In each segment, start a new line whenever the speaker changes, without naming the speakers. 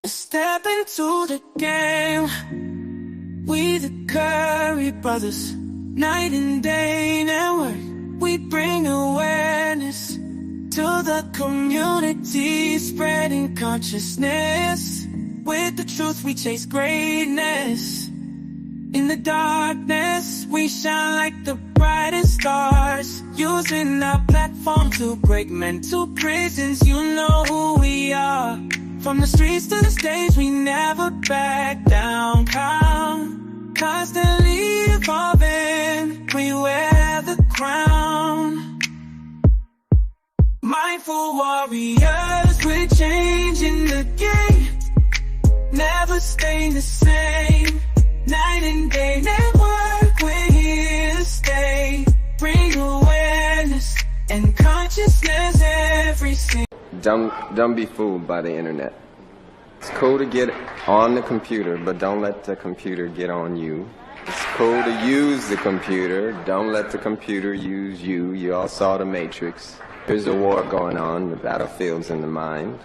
Step into the game. We the Curry brothers, night and day network. We bring awareness to the community, spreading consciousness. With the truth we chase greatness. In the darkness we shine like the brightest stars, using our platform to break mental prisons. You know who we are. From the streets to the stage, we never back down. Constantly evolving, we wear the crown. Mindful warriors, we're changing the game. Never staying the same. Night and day network, we're here to stay. Bring awareness and consciousness every single.
Don't be fooled by the internet. It's cool to get on the computer, but don't let the computer get on you. It's cool to use the computer, don't let the computer use you. You all saw The Matrix. There's a war going on, the battlefield's in the mind.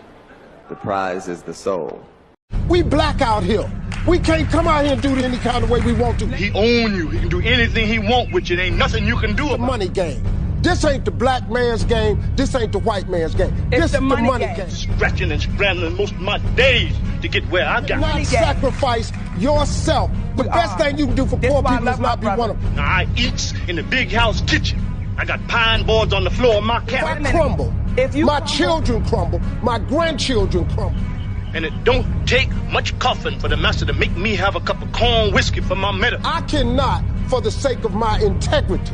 The prize is the soul.
We black out here. We can't come out here and do it any kind of way we want to.
He own you. He can do anything he want with you. There ain't nothing you can do about it.
Money game. This ain't the black man's game. This ain't the white man's game. This is the money game.
Scratching and scrambling most of my days to get where I got.
Not sacrifice yourself. The best thing you can do for poor people is not be one of them.
Now, I eats in the big house kitchen. I got pine boards on the floor of my cabin.
If I crumble, my children crumble, my grandchildren crumble.
And it don't take much coughing for the master to make me have a cup of corn whiskey for my medicine.
I cannot, for the sake of my integrity,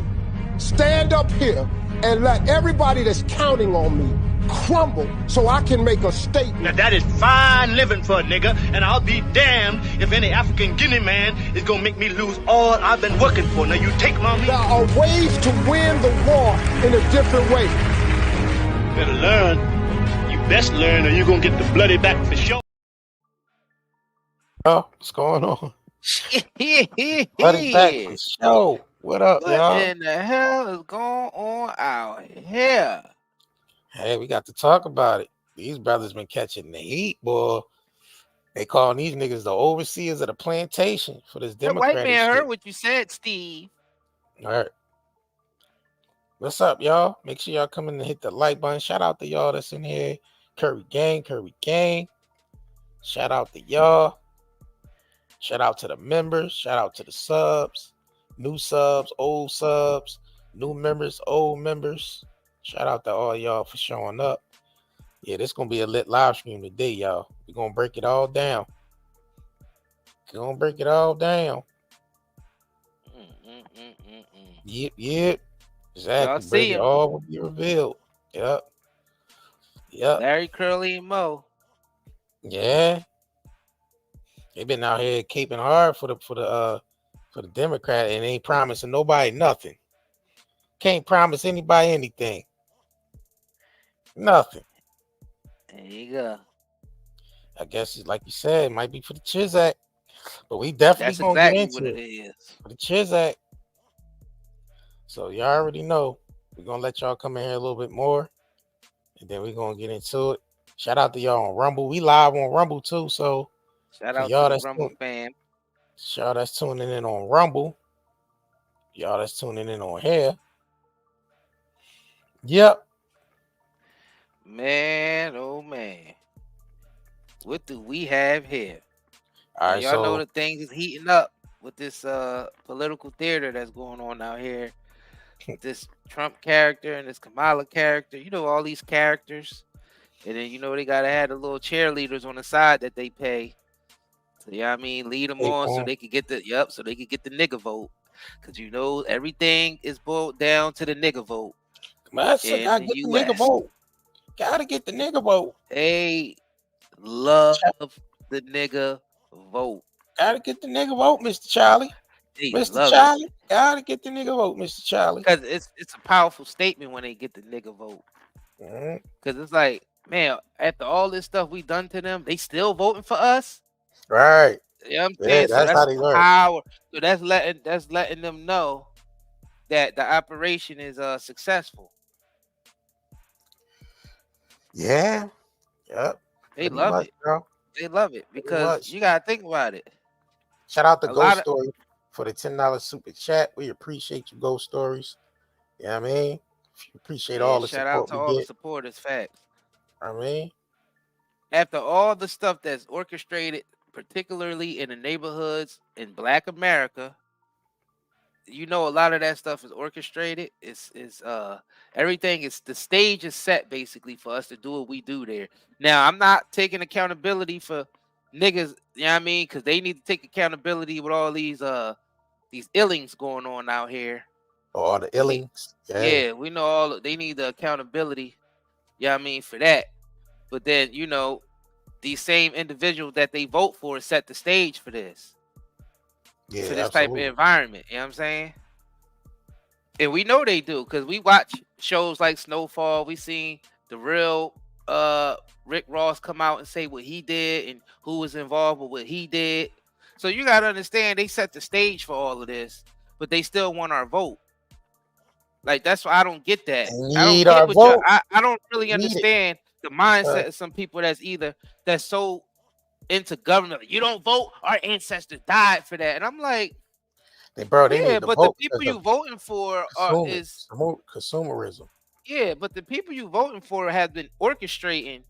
stand up here and let everybody that's counting on me crumble so I can make a statement.
Now that is fine living for a nigga, and I'll be damned if any African Guinea man is gonna make me lose all I've been working for. Now you take my meat.
There are ways to win the war in a different way.
Better learn. You best learn or you gonna get the bloody back for sure.
Oh, what's going on? Bloody back for sure. What up, y'all?
What in the hell is going on out here?
Hey, we got to talk about it. These brothers been catching the heat, boy. They calling these niggas the overseers of the plantation for this
The
Democratic
white man
shit.
heard what you said, Steve.
All right. What's up, y'all? Make sure y'all come in and hit the like button. Shout out to y'all that's in here. Curry gang. Shout out to y'all. Shout out to the members. Shout out to the subs. New subs, old subs. New members, old members. Shout out to all y'all for showing up. Yeah, this gonna be a lit live stream today, y'all. We're gonna break it all down. Yep. Exactly.
See
It
him.
all will be revealed. Yep.
Larry, Curly, and Mo.
Yeah. They've been out here caping hard for the Democrat and ain't promising nobody nothing. Can't promise anybody anything. Nothing.
There you go.
I guess it's like you said, it might be for the Chiz Act, but we definitely
That's
gonna
exactly
get into
what it
it
is.
for the Chiz Act. So y'all already know we're gonna let y'all come in here a little bit more, and then we're gonna get into it. Shout out to y'all on Rumble. We live on Rumble too, so
Shout out
y'all
to the Rumble fam.
y'all that's tuning in on Rumble, y'all that's tuning in on here. Yep.
Man, oh man. What do we have here?
All right,
y'all know
so
the things is heating up with this political theater that's going on out here. This Trump character and this Kamala character, you know, all these characters. And then, you know, they gotta have the little cheerleaders on the side that they pay. So, you know what I mean? Lead them on so they could get the nigga vote. Because, you know, everything is boiled down to the nigga vote.
gotta get the nigga vote. Gotta get the nigga vote.
They love the nigga vote.
Gotta get the nigga vote, Mr. Charlie. Mr. Charlie, gotta get the nigga vote, Mr. Charlie.
Because it's a powerful statement when they get the nigga vote. Because it's like, man, after all this stuff we done to them, they still voting for us.
Right.
You know what I'm saying?
That's how they learn.
Power. So that's letting them know that the operation is successful.
Yeah. Yep.
They love it,
bro.
They love it
Pretty
because
much.
you gotta think about it.
Shout out to
A
Ghost
lot of
Story for the $10 super chat. We appreciate you, Ghost Stories. Yeah, I mean, appreciate all the
shout out
support
to
we
all the
get.
supporters. Facts.
I mean,
After all the stuff that's orchestrated, particularly in the neighborhoods in Black America, you know, a lot of that stuff is orchestrated. It's everything is the stage is set basically for us to do what we do there. Now, I'm not taking accountability for niggas, you know what I mean? Because they need to take accountability with all these illings going on out here.
all the
We need,
illings.
yeah, we know all they need the accountability, you know what I mean, for that. But then, you know, these same individuals that they vote for set the stage for this.
Yeah,
For this type of
absolutely.
environment, you know what I'm saying? And we know they do because we watch shows like Snowfall. We seen the real Rick Ross come out and say what he did and who was involved with what he did. So you gotta understand they set the stage for all of this, but they still want our vote. Like that's why I don't get that.
They
I don't
need
get
our
what you
vote.
I don't really
They need it.
understand the mindset of some people that's so into government. You don't vote, our ancestors died for that. And I'm like,
They
yeah,
need the
but the
vote
people
because
you
of
voting for
consumerism.
yeah, but the people you voting for have been orchestrating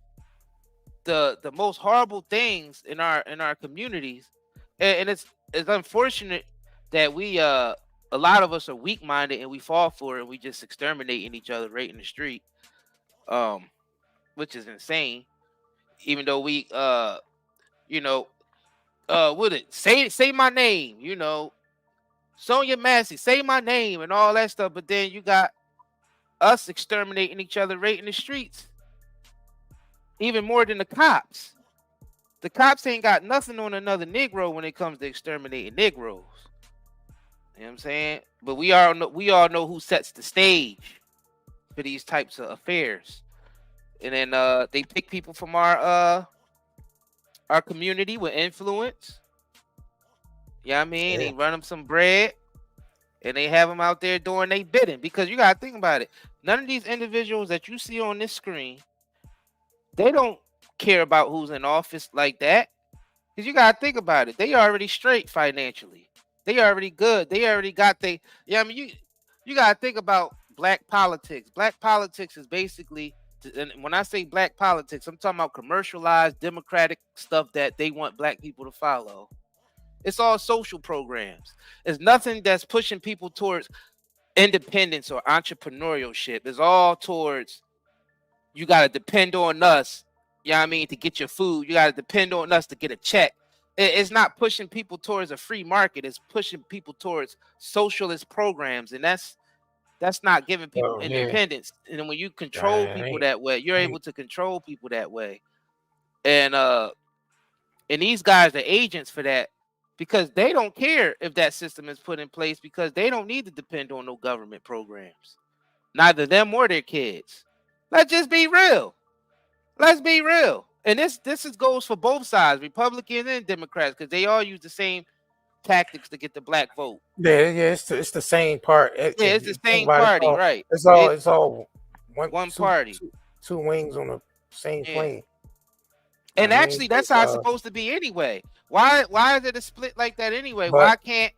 the most horrible things in our communities, and it's unfortunate that we a lot of us are weak minded and we fall for it and we just exterminating each other right in the street, um, which is insane. Even though we you know what it say my name, you know, Sonia Massey, say my name and all that stuff, but then you got us exterminating each other right in the streets, even more than the cops. The cops ain't got nothing on another Negro when it comes to exterminating Negroes. You know what I'm saying? But we all know who sets the stage for these types of affairs. And then they pick people from our community with influence. You know what I mean?
Yeah.
They run them some bread and they have them out there doing their bidding. Because you gotta think about it. None of these individuals that you see on this screen, they don't care about who's in office like that. Because you gotta think about it. They already straight financially. They already good. They already got they. Yeah, I mean you gotta think about black politics. Black politics is basically, and when I say black politics, I'm talking about commercialized democratic stuff that they want black people to follow. It's all social programs. It's nothing that's pushing people towards independence or entrepreneurship. It's all towards you gotta depend on us. You know what I mean? To get your food, you gotta depend on us to get a check. It's not pushing people towards a free market. It's pushing people towards socialist programs, and that's not giving people
Oh yeah.
independence. And then when you control people that way, you're
ain't-
able to control people that way. And these guys are agents for that because they don't care if that system is put in place because they don't need to depend on no government programs. Neither them or their kids. Let's just be real. Let's be real. And this goes for both sides, Republicans and Democrats, because they all use the same tactics to get the black vote.
Yeah, it's the same part.
Yeah, it's the same party, right?
It's all
one party.
Two wings on the same plane.
And actually, that's how it's supposed to be anyway. Why is it a split like that anyway? Why can't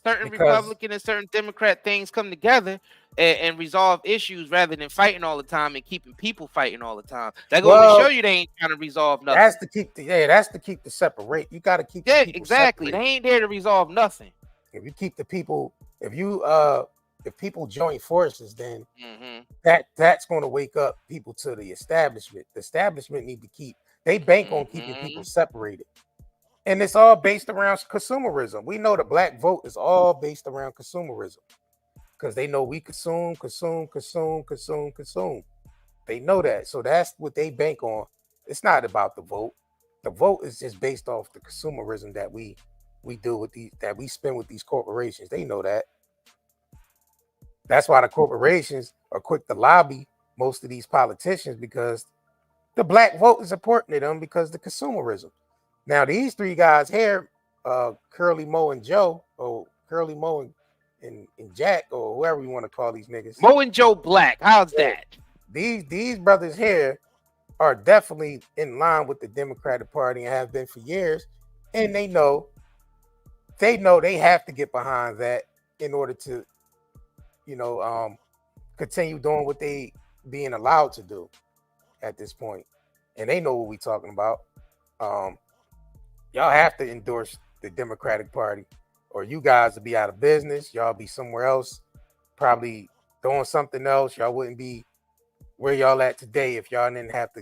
certain Republican and certain Democrat things come together and resolve issues rather than fighting all the time and keeping people fighting all the time? That goes to show you they ain't trying to resolve nothing.
That's to keep the separate. You got to keep the people
exactly.
separated.
They ain't there to resolve nothing.
If you keep the people, if people join forces, then that's going to wake up people to the establishment. The establishment need to keep. They bank on keeping people separated. And it's all based around consumerism. We know the black vote is all based around consumerism because they know we consume. They know that. So that's what they bank on. It's not about the vote. The vote is just based off the consumerism that we do with these, that we spend with these corporations. They know that. That's why the corporations are quick to lobby most of these politicians because the black vote is important to them because the consumerism. Now, these three guys here, Curly Mo and Joe, or Curly Mo and Jack, or whoever you want to call these niggas.
Mo and Joe Black. How's that?
These brothers here, are definitely in line with the Democratic Party and have been for years, and they know they have to get behind that in order to, continue doing what they being allowed to do at this point. And they know what we're talking about. Y'all have to endorse the Democratic Party, or you guys will be out of business. Y'all be somewhere else, probably doing something else. Y'all wouldn't be where y'all at today if y'all didn't have to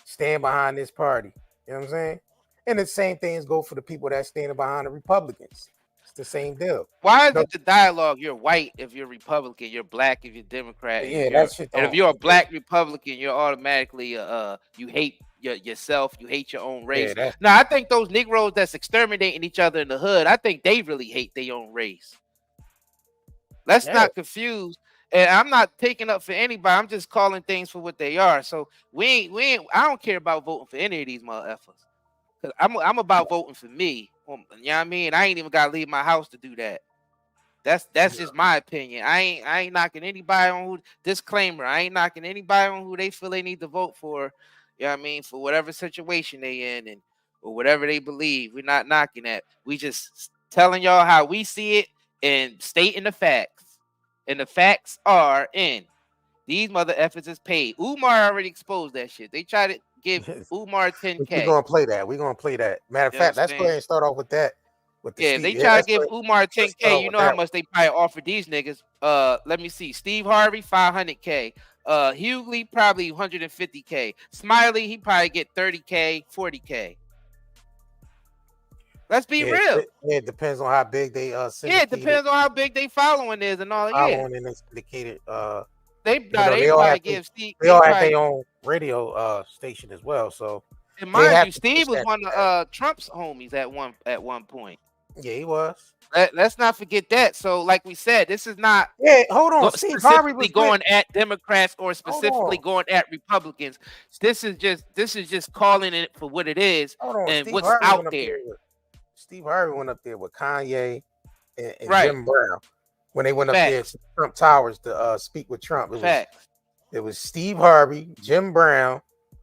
stand behind this party. You know what I'm saying? And the same things go for the people that standing behind the Republicans. It's the same deal.
Why is it the dialogue? You're white if you're Republican, you're black if you're Democrat.
Yeah, that shit.
And if you're a black Republican, you're automatically you hate yourself, you hate your own race.
Yeah,
now, I think those Negroes that's exterminating each other in the hood, I think they really hate their own race. Let's not confuse. And I'm not taking up for anybody. I'm just calling things for what they are. So we ain't. I don't care about voting for any of these motherfuckers. Cause I'm about voting for me. You know what I mean? I ain't even gotta leave my house to do that. That's just my opinion. I ain't knocking anybody on who. Disclaimer: I ain't knocking anybody on who they feel they need to vote for. You know what I mean? For whatever situation they in and or whatever they believe. We're not knocking that. We just telling y'all how we see it and stating the facts. And the facts are in. These mother effers is paid. Umar already exposed that shit. They try to give Umar 10K.
We're gonna play that. We're gonna play that. Matter of fact, let's go ahead and start off with that.
They try to give Umar 10K. You know how much they probably offer these niggas. Let me see. Steve Harvey, 500K. Hughley, probably 150K. Smiley, he probably get 30K, 40K. Let's be real.
It depends on how big they
it depends on how big they following is and all.
Following and syndicated.
They probably give Steve.
They all have their own radio station as well. So,
and mind you, Steve was one of Trump's homies at one point.
Yeah, he was.
Let's not forget that. So, like we said, this is not.
Yeah, hold on. Steve Harvey was
going at Democrats or specifically going at Republicans. This is just calling it for what it is and
Steve
what's
Harvey
out there.
Steve Harvey went up there with Kanye and Jim Brown when they went up there to Trump Towers to speak with Trump. It was Steve Harvey, Jim Brown,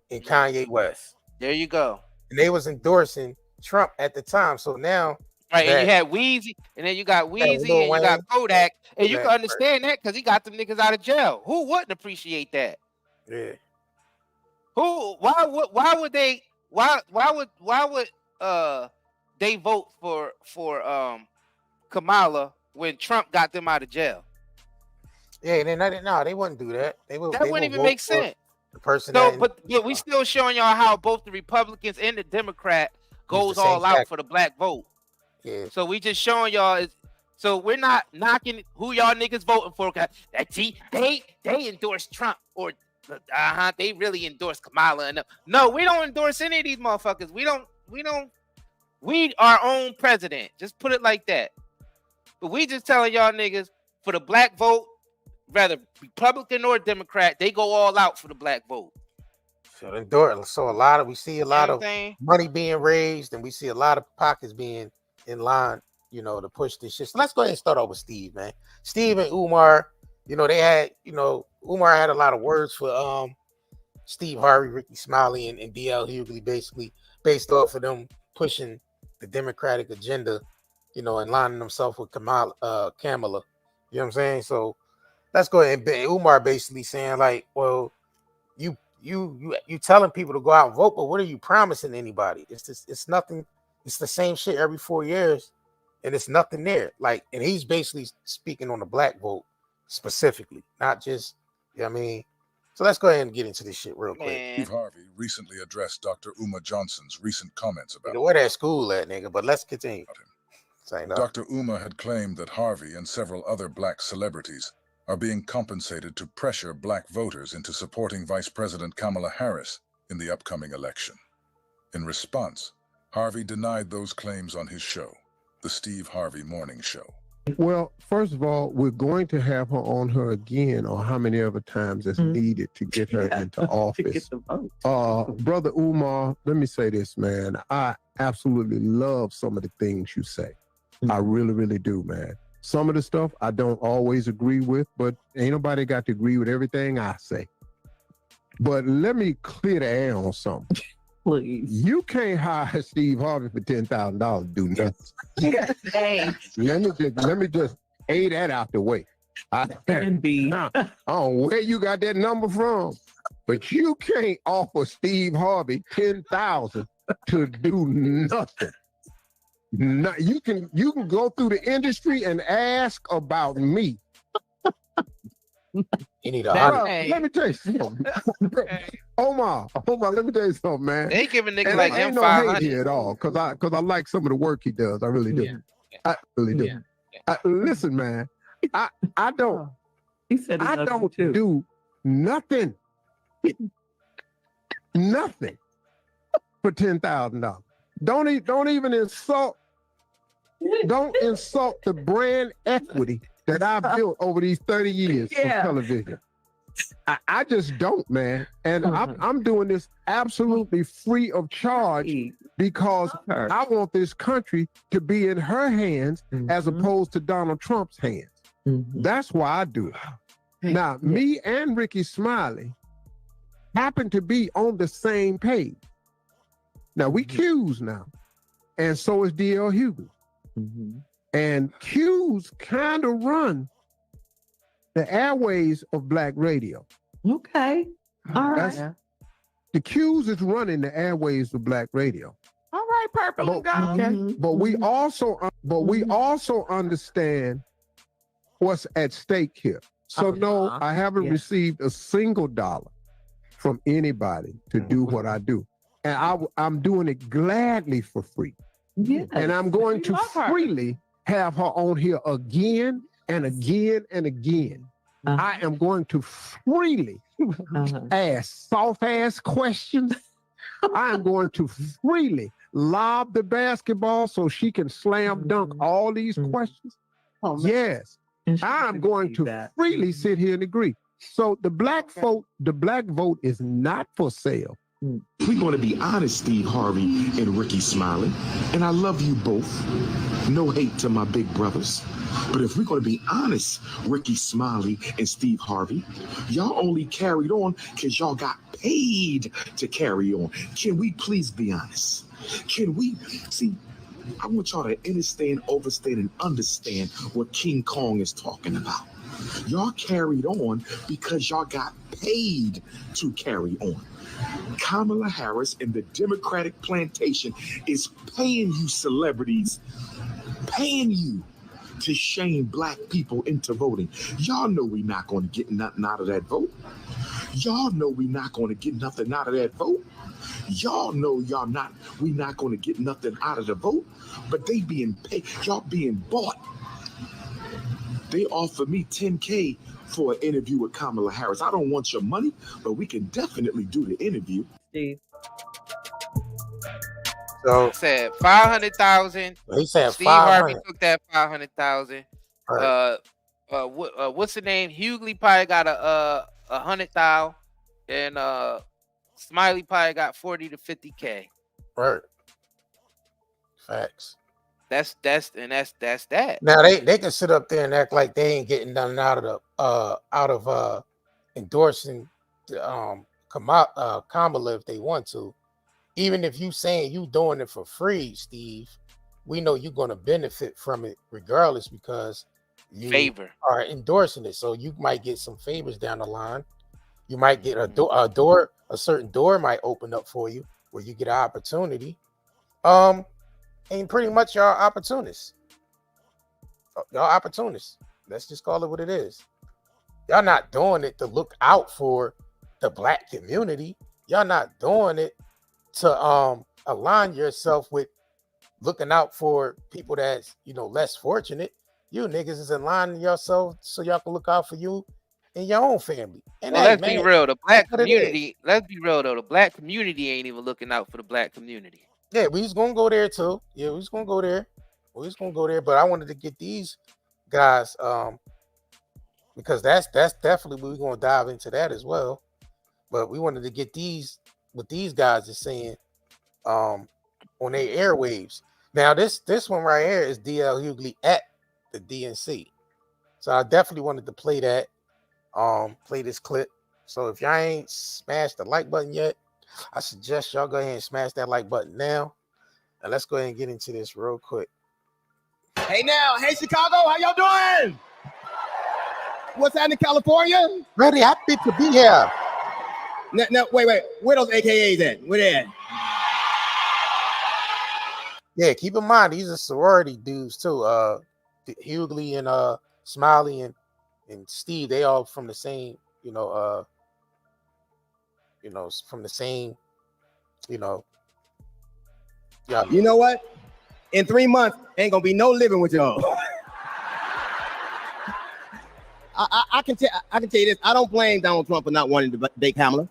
and Kanye West.
There you go.
And they was endorsing Trump at the time. So now,
and you had Weezy, and then you got Weezy, and you got Kodak, and you can understand that because he got them niggas out of jail. Who wouldn't appreciate that?
Yeah.
Why would they they vote for Kamala when Trump got them out of jail?
Yeah, they wouldn't do that. That
wouldn't even make sense.
The person.
But we still showing y'all how both the Republicans and the Democrat goes all out for the black vote.
Yeah.
So we just showing y'all. So we're not knocking who y'all niggas voting for. They endorse Trump or they really endorse Kamala. No, we don't endorse any of these motherfuckers. We our own president. Just put it like that. But we just telling y'all niggas for the black vote, whether Republican or Democrat, they go all out for the black vote.
So we see a lot of money being raised, and we see a lot of pockets being in line, to push this shit. So let's go ahead and start off with Steve, man. Steve and Umar, they had, Umar had a lot of words for Steve Harvey, Rickey Smiley, and DL Hughley, basically based off of them pushing the Democratic agenda, and lining themselves with Kamala. You know what I'm saying? So let's go ahead and Umar basically saying like, well, you telling people to go out and vote, but what are you promising anybody? It's nothing. It's the same shit every 4 years, and it's nothing there. Like, and he's basically speaking on the black vote specifically, not just, I mean. So let's go ahead and get into this shit real quick.
Steve Harvey recently addressed Dr. Uma Johnson's recent comments about
where that school at, nigga, but let's continue.
Dr. Uma had claimed that Harvey and several other black celebrities are being compensated to pressure black voters into supporting Vice President Kamala Harris in the upcoming election. In response, Harvey denied those claims on his show, The Steve Harvey Morning Show.
Well, first of all, we're going to have her on her again, or how many other times it's needed to get her into office. Brother Umar, let me say this, man. I absolutely love some of the things you say. I really, really do, man. Some of the stuff I don't always agree with, but ain't nobody got to agree with everything I say. But let me clear the air on something.
Please.
You can't hire Steve Harvey for $10,000 to do nothing.
Hey.
Let me just A that out the way. I don't know where you got that number from, but you can't offer Steve Harvey $10,000 to do nothing. No, you can go through the industry and ask about me.
You need
Let me tell you something. Omar, let me tell you something, man.
They give a nigga
And
like
ain't
him
no hate
500
here at all, cause I like some of the work he does. I really do.
Yeah.
I really do.
Yeah.
Listen, man. I don't.
He said he
I
loves you
don't
too.
do nothing. Nothing for $10,000. Don't even insult. Don't insult the brand equity that I've built over these 30 years of television. I just don't, man. And I'm doing this absolutely free of charge because I want this country to be in her hands as opposed to Donald Trump's hands. That's why I do it. Now, me and Rickey Smiley happen to be on the same page. Now, we Q's now, and so is D.L. Hughley. And Q's kind of run the airways of Black radio.
Okay. All right.
The Q's is running the airways of Black radio.
All right, purple.
But we also understand what's at stake here. So no, I haven't received a single dollar from anybody to do what I do. And I'm doing it gladly for free.
Yes.
And I'm going to freely have her on here again and again and again. I am going to freely ask soft-ass questions. I am going to freely lob the basketball so she can slam dunk all these questions. Yes. I'm going to freely sit here and agree. So the black vote is not for sale.
We're going to be honest, Steve Harvey and Rickey Smiley, and I love you both. No hate to my big brothers. But if we're going to be honest, Rickey Smiley and Steve Harvey, y'all only carried on because y'all got paid to carry on. Can we please be honest? Can we see? I want y'all to understand, overstand, and understand what King Kong is talking about. Y'all carried on because y'all got paid to carry on. Kamala Harris and the Democratic plantation is paying you celebrities, paying you to shame black people into voting. Y'all know we're not going to get nothing out of that vote. Y'all know we're not going to get nothing out of that vote. Y'all know we're not going to get nothing out of the vote, but they being paid, y'all being bought. They offer me $10K for an interview with Kamala Harris. I don't want your money, but we can definitely do the interview.
Steve.
So
said 500,000.
He said
Steve Harvey
500.
took that 500,000.
Right.
What's the name? Hughley probably got a 100,000, and Smiley probably got 40 to 50K.
Right. Facts.
That's that.
Now they can sit up there and act like they ain't getting nothing out of endorsing Kamala if they want to. Even if you saying you doing it for free, Steve, we know you're going to benefit from it regardless because you are endorsing it. So you might get some favors down the line. You might get a certain door might open up for you where you get an opportunity. And pretty much y'all opportunists. Y'all opportunists. Let's just call it what it is. Y'all not doing it to look out for the black community. Y'all not doing it to align yourself with looking out for people that's less fortunate. You niggas is aligning yourself so y'all can look out for you and your own family. And
let's be real, the black community. Let's be real though, the black community ain't even looking out for the black community.
Yeah, we was gonna go there too. Yeah, we was gonna go there. But I wanted to get these guys because that's definitely we're gonna dive into that as well. But we wanted to get what these guys are saying on their airwaves. Now this one right here is D.L. Hughley at the DNC. So I definitely wanted to play that, play this clip So if y'all ain't smashed the like button yet, I suggest y'all go ahead and smash that like button now. And let's go ahead and get into this real quick.
Hey now, hey Chicago, how y'all doing? What's happening, California?
Ready, happy to be here.
No, wait, where those AKAs at? Where they at?
Yeah, keep in mind these are sorority dudes too. Hughley and Smiley and Steve, they all from the same, from the same, yeah.
You know what? In 3 months, ain't gonna be no living with y'all. I can tell you this. I don't blame Donald Trump for not wanting to date Kamala.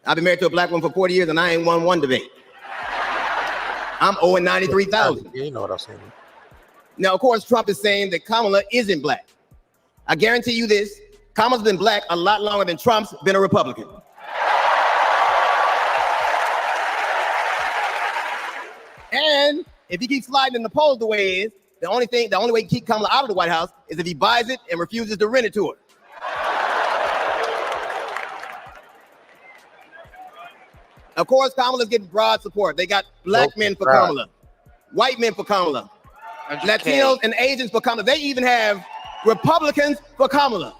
I've been married to a black woman for 40 years and I ain't won one debate. I'm owing 93,000.
Yeah, you know what I'm saying.
Now, of course, Trump is saying that Kamala isn't black. I guarantee you this, Kamala's been black a lot longer than Trump's been a Republican. And if he keeps sliding in the polls the way he is, the only way to keep Kamala out of the White House is if he buys it and refuses to rent it to her. Of course, Kamala's getting broad support. They got black men for Kamala, white men for Kamala, Latinos and Asians for Kamala. They even have Republicans for Kamala.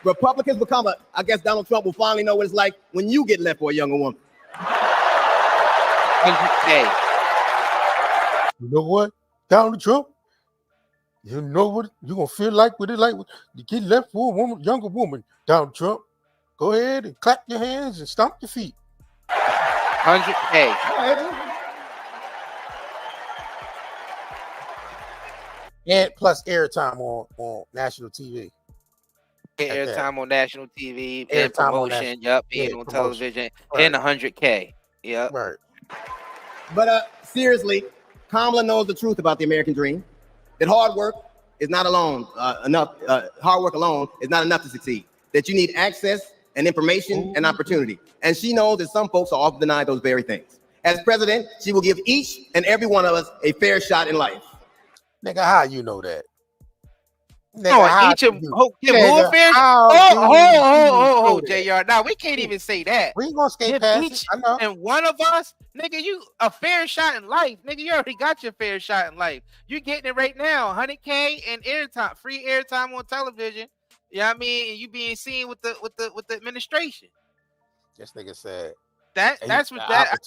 Republicans for Kamala. I guess Donald Trump will finally know what it's like when you get left for a younger woman.
You know what, Donald Trump? You know what you're gonna feel like with it, like you get left for a woman, younger woman, Donald Trump. Go ahead and clap your hands and stomp your feet.
100K.
And plus airtime on national TV.
Airtime on national TV, and promotion, being on television, and 100K. Yep.
Right.
But seriously, Kamala knows the truth about the American dream. That hard work is not enough. Hard work alone is not enough to succeed. That you need access and information and opportunity. And she knows that some folks are often denied those very things. As president, she will give each and every one of us a fair shot in life.
Nigga, how you know that?
Nigga, each of give who a fair JR. Now we can't even say that.
We ain't gonna skate past
each
it. I know.
and one of us, nigga, you a fair shot in life. Nigga, you already got your fair shot in life. You getting it right now. 100K and airtime, free airtime on television. You know what I mean? And you being seen with the administration.
This nigga said
that's what that.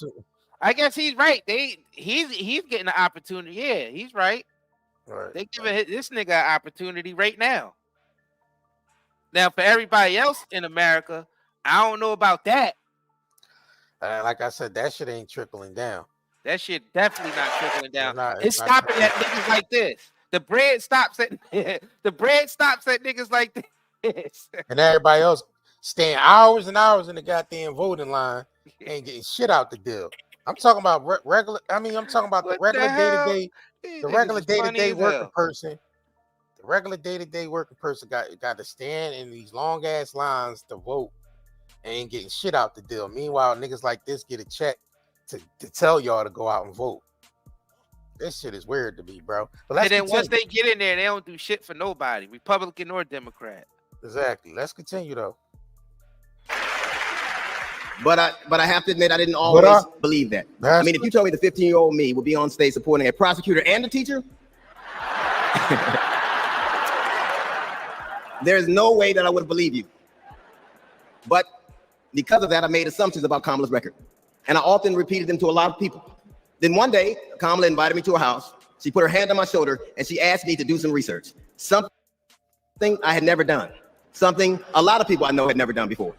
I guess he's right. He's getting an opportunity. Yeah, he's right.
Right.
They giving this nigga an opportunity right now. Now, for everybody else in America, I don't know about that.
Like I said, that shit ain't trickling down.
That shit definitely not trickling down. It's
not
stopping at niggas like this. The bread stops at niggas like this.
And everybody else staying hours and hours in the goddamn voting line ain't getting shit out the deal. I'm talking about regular. I mean, I'm talking about the regular day-to-day. The regular day-to-day working person. The regular day-to-day working person got to stand in these long ass lines to vote and ain't getting shit out the deal. Meanwhile, niggas like this get a check to tell y'all to go out and vote. This shit is weird to me, bro. But
and then once they get in there, they don't do shit for nobody, Republican or Democrat.
Exactly. Let's continue though.
But I have to admit, I didn't always believe that. I mean, if you told me the 15-year-old me would be on stage supporting a prosecutor and a teacher, there's no way that I would have believed you. But because of that, I made assumptions about Kamala's record. And I often repeated them to a lot of people. Then one day, Kamala invited me to her house. She put her hand on my shoulder and she asked me to do some research. Something I had never done. Something a lot of people I know had never done before.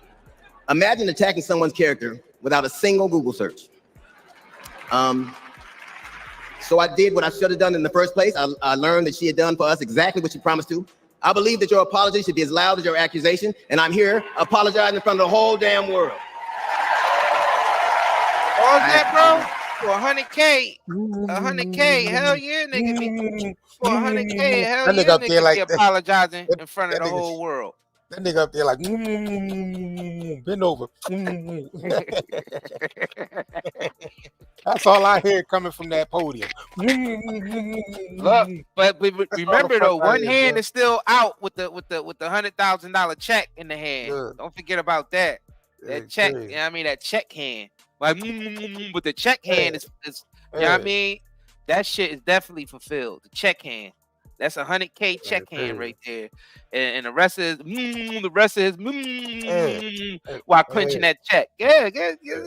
Imagine attacking someone's character without a single Google search. So I did what I should have done in the first place. I learned that she had done for us exactly what she promised to. I believe that your apology should be as loud as your accusation, and I'm here apologizing in front of the whole damn world.
All that, bro? For 100K, 100K, hell yeah, nigga. For 100K, hell yeah,
nigga be like
apologizing in front of the whole world.
That nigga up there like, bend over. That's all I hear coming from that podium.
Look, but remember though, one hand is still out with the $100,000 check in the hand.
Yeah.
Don't forget about that. That check,
crazy.
you know what I mean? That check hand. Like, but the check hand is you know what I mean? That shit is definitely fulfilled. The check hand. That's $100K check hand right there. And the rest is while clenching that check. Yeah,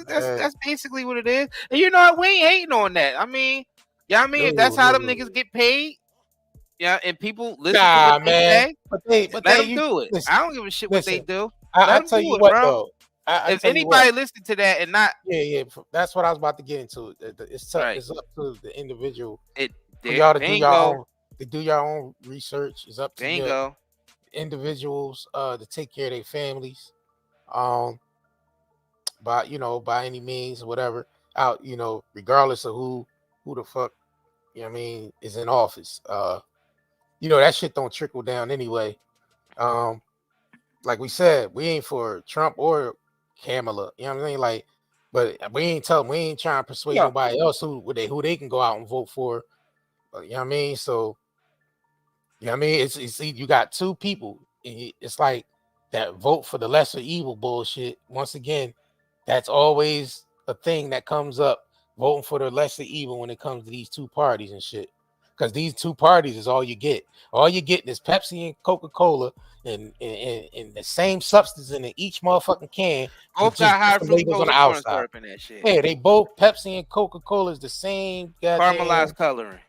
that's basically what it is. And you know what? We ain't hating on that. I mean, yeah, I mean, if that's how them niggas get paid, yeah, and people listen to what they say,
but
let
they
them do it.
listen,
I don't give a shit what they do.
I
Let
tell
them
you
do it,
what,
bro.
though.
If anybody listen to that and not,
yeah, that's what I was about to get into. It's up to the individual. For y'all to do your own. To do your own research. Is up to your individuals to take care of their families, by any means, whatever. Out, regardless of who the fuck, you know what I mean, is in office. That shit don't trickle down anyway. Like we said, we ain't for Trump or Kamala. You know what I mean? Like, but we ain't trying to persuade nobody else who they can go out and vote for. You know what I mean? So. You know what I mean? It's you got two people. It's like that vote for the lesser evil bullshit. Once again, that's always a thing that comes up, voting for the lesser evil when it comes to these two parties and shit. Because these two parties is all you get. All you get is Pepsi and Coca-Cola and the same substance in each motherfucking can.
Both got high
labels on the outside.
That shit.
Yeah, they both Pepsi and Coca-Cola is the same
caramelized coloring.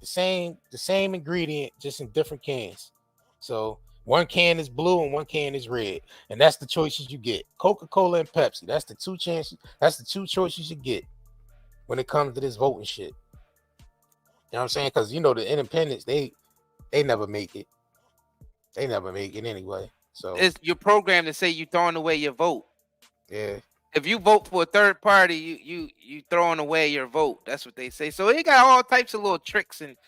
The same ingredient, just in different cans. So one can is blue and one can is red, and that's the choices you get. Coca-Cola and Pepsi. That's the two choices you get when it comes to this voting shit. You know what I'm saying? Because the independents, they never make it. They never make it anyway. So
it's your program to say you throwing away your vote.
Yeah.
If you vote for a third party, you throwing away your vote. That's what they say. So they got all types of little tricks and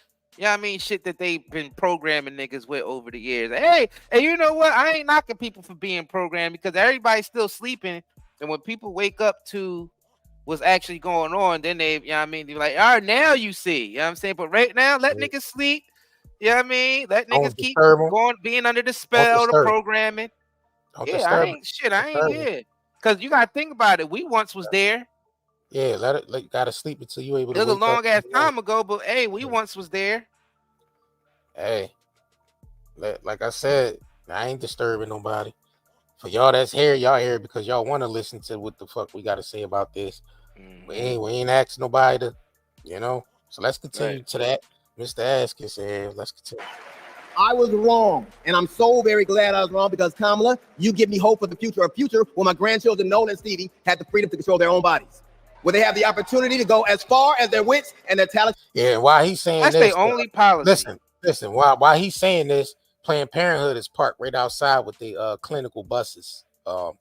shit that they've been programming niggas with over the years. Hey, and you know what? I ain't knocking people for being programmed because everybody's still sleeping. And when people wake up to what's actually going on, then they're like, all right, now you see. You know what I'm saying? But right now, let niggas sleep. You know what I mean? Let niggas keep being under the spell of the programming. I ain't. Because you gotta think about it. We once was there.
Yeah, gotta sleep until you able to.
It was a long ass time ago, but hey, we once was there.
Hey, like I said, I ain't disturbing nobody. For y'all that's here, y'all here because y'all want to listen to what the fuck we gotta say about this. We ain't asking nobody to, So let's continue to that. Mr. Askins here. Let's continue.
I was wrong, and I'm so very glad I was wrong because, Kamala, you give me hope for the future, a future where my grandchildren, Nolan and Stevie, had the freedom to control their own bodies, where they have the opportunity to go as far as their wits and their talent.
Yeah, and while he's saying
that's their only policy.
Listen, while he's saying this, Planned Parenthood is parked right outside with the clinical buses. While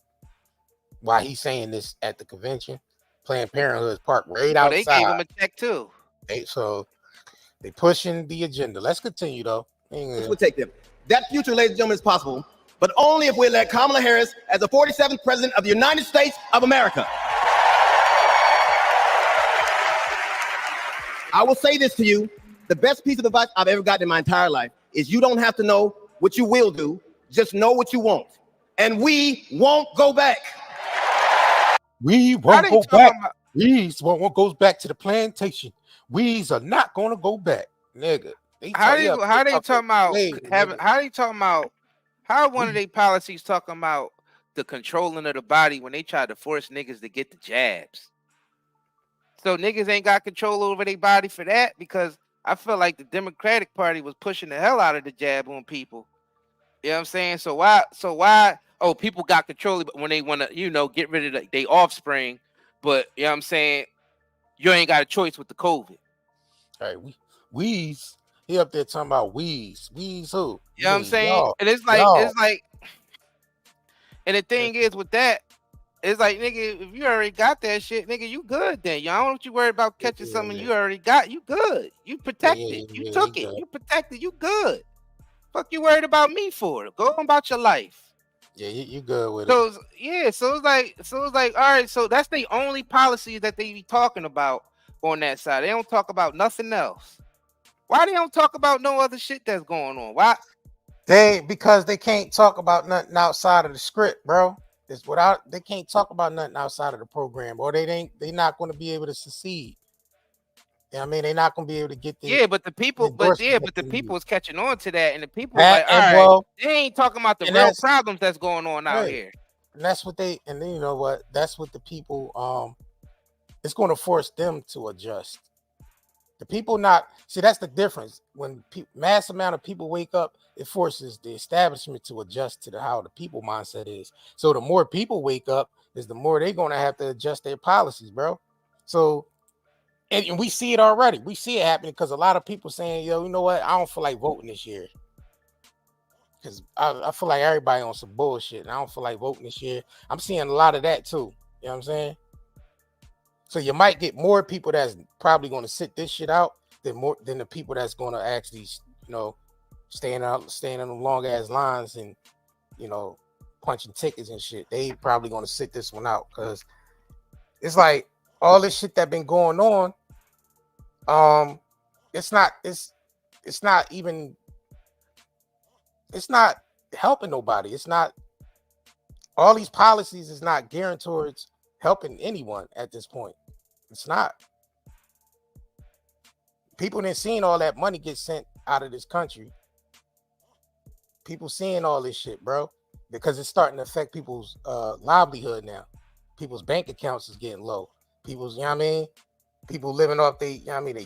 he's saying this at the convention, Planned Parenthood is parked right outside.
They gave him a check too.
They pushing the agenda. Let's continue though.
This would take them. That future, ladies and gentlemen, is possible, but only if we elect Kamala Harris as the 47th president of the United States of America. I will say this to you. The best piece of advice I've ever gotten in my entire life is you don't have to know what you will do. Just know what you want. And we won't go back.
We won't go back. We's what goes back to the plantation. We's are not going to go back, nigga.
How they talking about how one of their policies talking about the controlling of the body when they tried to force niggas to get the jabs? So niggas ain't got control over their body for that because I feel like the Democratic Party was pushing the hell out of the jab on people. You know what I'm saying? So why people got control when they want to, get rid of their offspring, but you know what I'm saying, you ain't got a choice with the COVID.
All right, we's he up there talking about we's who?
You know what I'm saying? And it's like, and the thing is with that, it's like, nigga, if you already got that shit, nigga, you good then. Y'all don't you worry about catching something you already got. You good. You protected. You took it. You protected. You good. Fuck you worried about me for? Go on about your life.
Yeah, you good with it.
So so it's like, all right, so that's the only policies that they be talking about on that side. They don't talk about nothing else. Why they don't talk about no other shit that's going on? Why?
Because they can't talk about nothing outside of the script, bro. It's without they can't talk about nothing outside of the program, or they're not going to be able to succeed. I mean, they're not going to be able to get the
But the people, but the people is catching on to that, and the people like, all right, they ain't talking about the real problems that's going on out here.
And that's what and then you know what? That's what the people it's going to force them to adjust. The people that's the difference. When mass amount of people wake up, it forces the establishment to adjust to how the people mindset is. So the more people wake up, is the more they're going to have to adjust their policies, bro. So, and we see it already. We see it happening because a lot of people saying, yo, you know what? I don't feel like voting this year. Because I feel like everybody on some bullshit. And I don't feel like voting this year. I'm seeing a lot of that too. You know what I'm saying? So you might get more people that's probably going to sit this shit out than the people that's going to actually, staying in the long ass lines and, punching tickets and shit. They probably going to sit this one out because it's like all this shit that been going on. It's not helping nobody. It's not, all these policies is not geared towards helping anyone at this point. It's not. People didn't seen all that money get sent out of this country. People seeing all this shit, bro, because it's starting to affect people's livelihood now. People's bank accounts is getting low. People's, you know what I mean? People living off they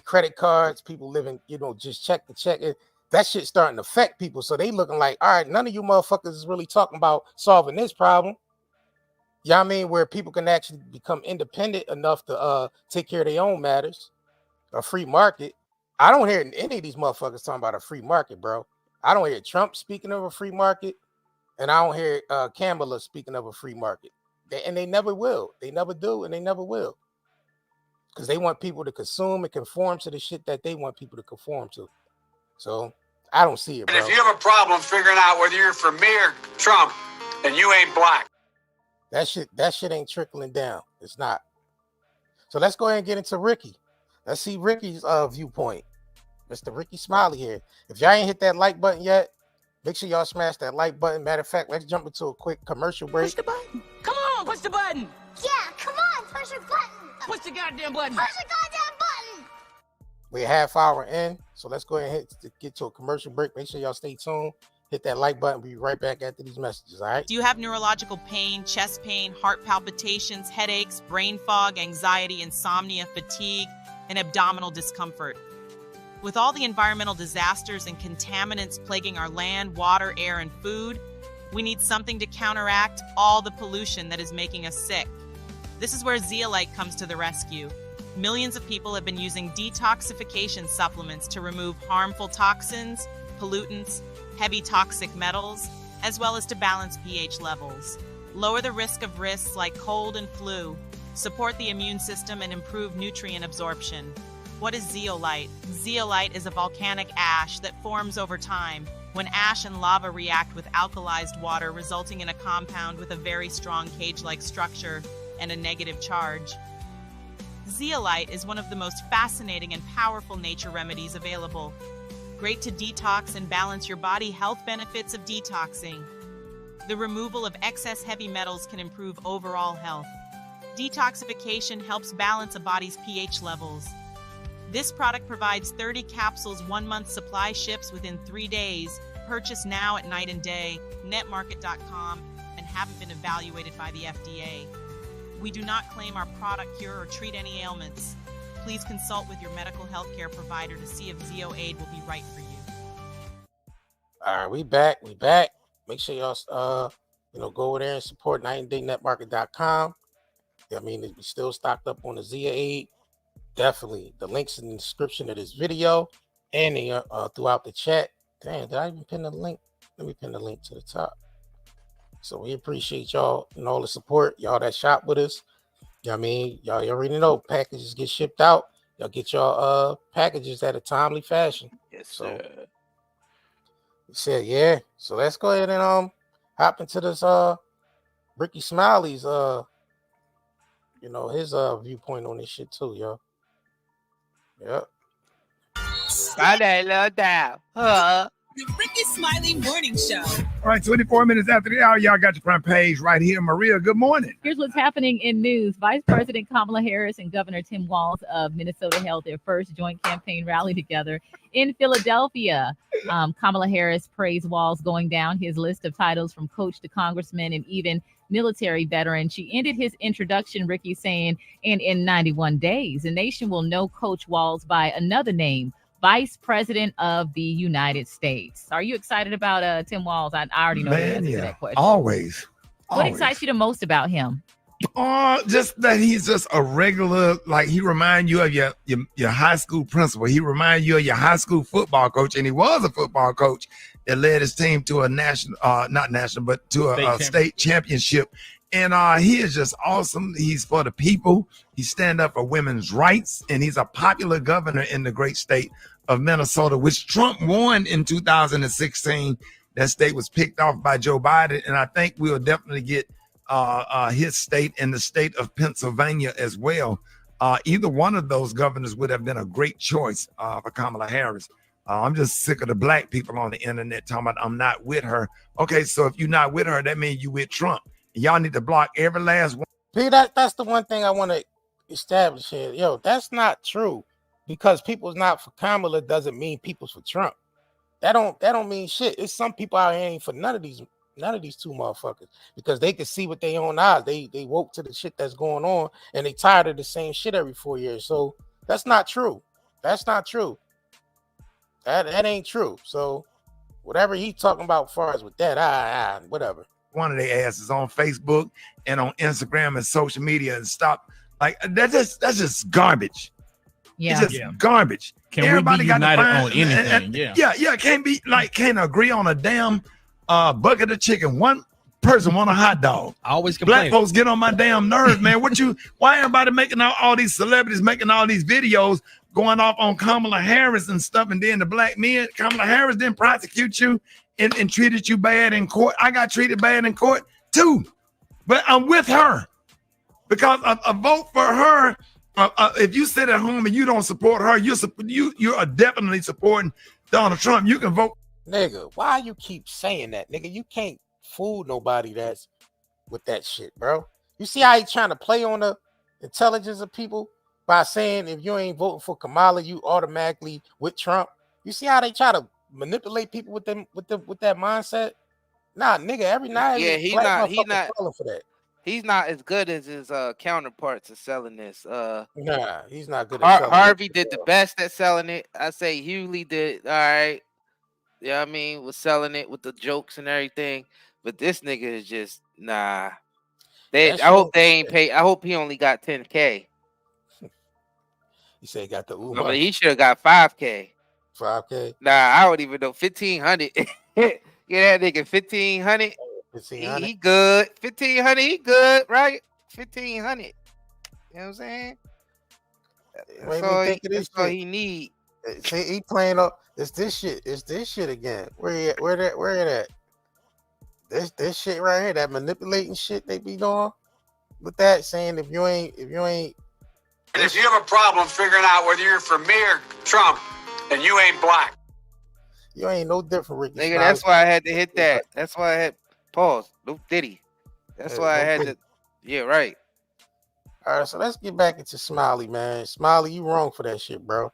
credit cards. People living, just check to check it. That shit's starting to affect people. So they looking like, all right, none of you motherfuckers is really talking about solving this problem. You know what I mean? Where people can actually become independent enough to take care of their own matters. A free market. I don't hear any of these motherfuckers talking about a free market, bro. I don't hear Trump speaking of a free market, and I don't hear Kamala speaking of a free market. They never will. They never do, and they never will. Because they want people to consume and conform to the shit that they want people to conform to. So I don't see it, bro.
And if you have a problem figuring out whether you're for me or Trump, then you ain't black.
That shit ain't trickling down. It's not. So let's go ahead and get into Ricky. Let's see Ricky's viewpoint. Mr. Rickey Smiley here. If y'all ain't hit that like button yet, make sure y'all smash that like button. Matter of fact, let's jump into a quick commercial break.
Push the button. Come on, push the button.
Yeah, come on, push your button.
Push the goddamn button.
Push the goddamn button.
We're a half hour in, so let's go ahead and get to a commercial break. Make sure y'all stay tuned. Hit that like button. We'll be right back after these messages, all right?
Do you have neurological pain, chest pain, heart palpitations, headaches, brain fog, anxiety, insomnia, fatigue, and abdominal discomfort? With all the environmental disasters and contaminants plaguing our land, water, air, and food, we need something to counteract all the pollution that is making us sick. This is where Zeolite comes to the rescue. Millions of people have been using detoxification supplements to remove harmful toxins, pollutants, heavy toxic metals, as well as to balance pH levels. Lower the risk of risks like cold and flu, support the immune system, and improve nutrient absorption. What is zeolite? Zeolite is a volcanic ash that forms over time when ash and lava react with alkalized water, resulting in a compound with a very strong cage-like structure and a negative charge. Zeolite is one of the most fascinating and powerful nature remedies available. Great to detox and balance your body. Health benefits of detoxing. The removal of excess heavy metals can improve overall health. Detoxification helps balance a body's pH levels. This product provides 30 capsules, 1 month supply, ships within 3 days. Purchase now at Night and Day, netmarket.com, and haven't been evaluated by the FDA. We do not claim our product cure or treat any ailments. Please consult with your medical health care provider to see if ZeoAid will be right for you.
All right, we back. Make sure y'all go over there and support nightanddayNetmarket.com. I mean, we still stocked up on the ZeoAid. Definitely. The links in the description of this video and throughout the chat. Damn, did I even pin the link? Let me pin the link to the top. So we appreciate y'all and all the support. Y'all that shop with us. You know what I mean? Y'all already know packages get shipped out. Y'all get y'all packages at a timely fashion.
Yes,
so
sir.
he said, yeah. So let's go ahead and happened to this Ricky Smiley's you know, his viewpoint on this shit too, yo. Yep.
The Rickey Smiley Morning Show.
All right, 24 minutes after the hour, y'all got your front page right here. Maria, good morning.
Here's what's happening in news. Vice President Kamala Harris and Governor Tim Walz of Minnesota held their first joint campaign rally together in Philadelphia. Kamala Harris praised Walz, going down his list of titles from coach to congressman and even military veteran. She ended his introduction, Ricky, saying, and in 91 days, the nation will know Coach Walz by another name, Vice President of the United States. Are you excited about Tim Walz? I already know the answer to that question.
Always.
What excites you the most about him?
Just that he's just a regular, like he reminds you of your high school principal. He reminds you of your high school football coach, and he was a football coach that led his team to a national, not national, but to a state championship. And he is just awesome. He's for the people. He stand up for women's rights, and he's a popular governor in the great state of Minnesota, which Trump won in 2016. That state was picked off by Joe Biden, and I think we'll definitely get his state and the state of Pennsylvania as well. Either one of those governors would have been a great choice for Kamala Harris. I'm just sick of the black people on the internet talking about I'm not with her. Okay, so if you're not with her, that means you with Trump. Y'all need to block every last one.
See, that's the one thing I want to establish here. Yo, that's not true. Because people's not for Kamala doesn't mean people's for Trump. That don't mean shit. It's some people out here ain't for none of these two motherfuckers, because they can see with their own eyes. They woke to the shit that's going on, and they tired of the same shit every 4 years. So that's not true. That's not true. That ain't true. So whatever he's talking about as far as with that, whatever.
One of their asses on Facebook and on Instagram and social media, and stop like that's just garbage.
Yeah,
it's just garbage.
Can
Everybody
we be
got
united
to find,
on anything?
Can't agree on a damn bucket of chicken. One person want a hot dog.
I always complain.
Black folks get on my damn nerves, man. Why everybody making all these celebrities making all these videos going off on Kamala Harris and stuff, and then the black men, Kamala Harris didn't prosecute you and treated you bad in court. I got treated bad in court too, but I'm with her because a vote for her. If you sit at home and you don't support her, you are definitely supporting Donald Trump. You can vote.
Nigga, why you keep saying that? Nigga, you can't fool nobody that's with that shit, bro. You see how he trying to play on the intelligence of people by saying if you ain't voting for Kamala, you automatically with Trump. You see how they try to manipulate people with that mindset? Nah, nigga, every night.
Yeah, he's not
for that.
He's not as good as his counterparts at selling this.
Nah, he's not good at selling
Harvey
it.
did the best at selling it. I say Hughley did all right. Yeah, I mean, was selling it with the jokes and everything. But this nigga is just nah. I hope they ain't pay. I hope he only got 10K.
You say he got the
No, but he should have got 5K.
5K?
Nah, I don't even know. 1,500. Get that nigga 1,500. He good. 1,500. He good, right? 1,500. You know what I'm saying? That's all he need.
See, he playing up. It's this shit. It's this shit again. Where it at? This shit right here. That manipulating shit they be doing with that, saying if you ain't.
And if you have a problem figuring out whether you're for me or Trump, then you ain't black.
You ain't no different, Ricky.
Nigga, that's why I had to hit that. That's why I had pause. No Diddy. That's why I had to. Yeah, right.
All right, so let's get back into Smiley, man. Smiley, you wrong for that shit, bro.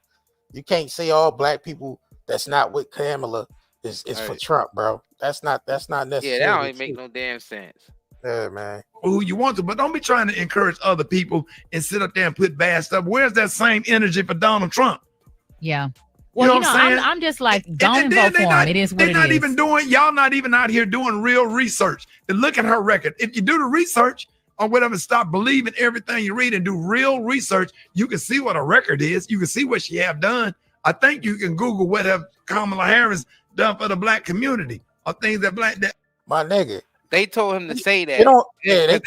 You can't say all black people that's not with Kamala is for Trump, bro. That's not necessary.
Yeah, that don't even make no damn sense.
Yeah, man.
Who you want to, but don't be trying to encourage other people and sit up there and put bad stuff. Where's that same energy for Donald Trump?
Yeah. Well,
you know what I'm saying?
I'm just like, don't vote for him. It is what it is.
Y'all not even out here doing real research. And look at her record. If you do the research or whatever, stop believing everything you read and do real research, you can see what a record is. You can see what she have done. I think you can Google what have Kamala Harris done for the black community or things that
my nigga.
They told him to say that.
They don't. Yeah,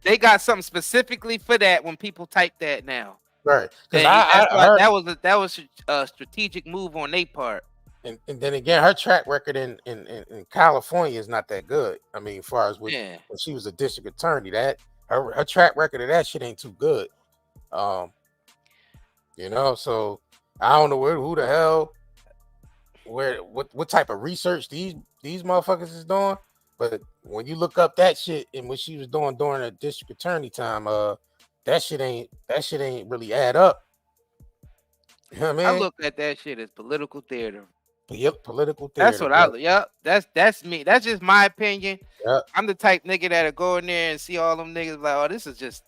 they got something specifically for that when people type that now.
Right.
That was a strategic move on their part.
And then again, her track record in California is not that good. I mean, as far as when she was a district attorney, that her track record of that shit ain't too good. You know, so I don't know who the hell, what type of research these motherfuckers is doing. But when you look up that shit and what she was doing during her district attorney time, that shit ain't really add up. You know what I mean?
I look at that shit as political theater.
Yep, political theater.
That's what that's me. That's just my opinion.
Yep.
I'm the type nigga that'll go in there and see all them niggas like, oh, this is just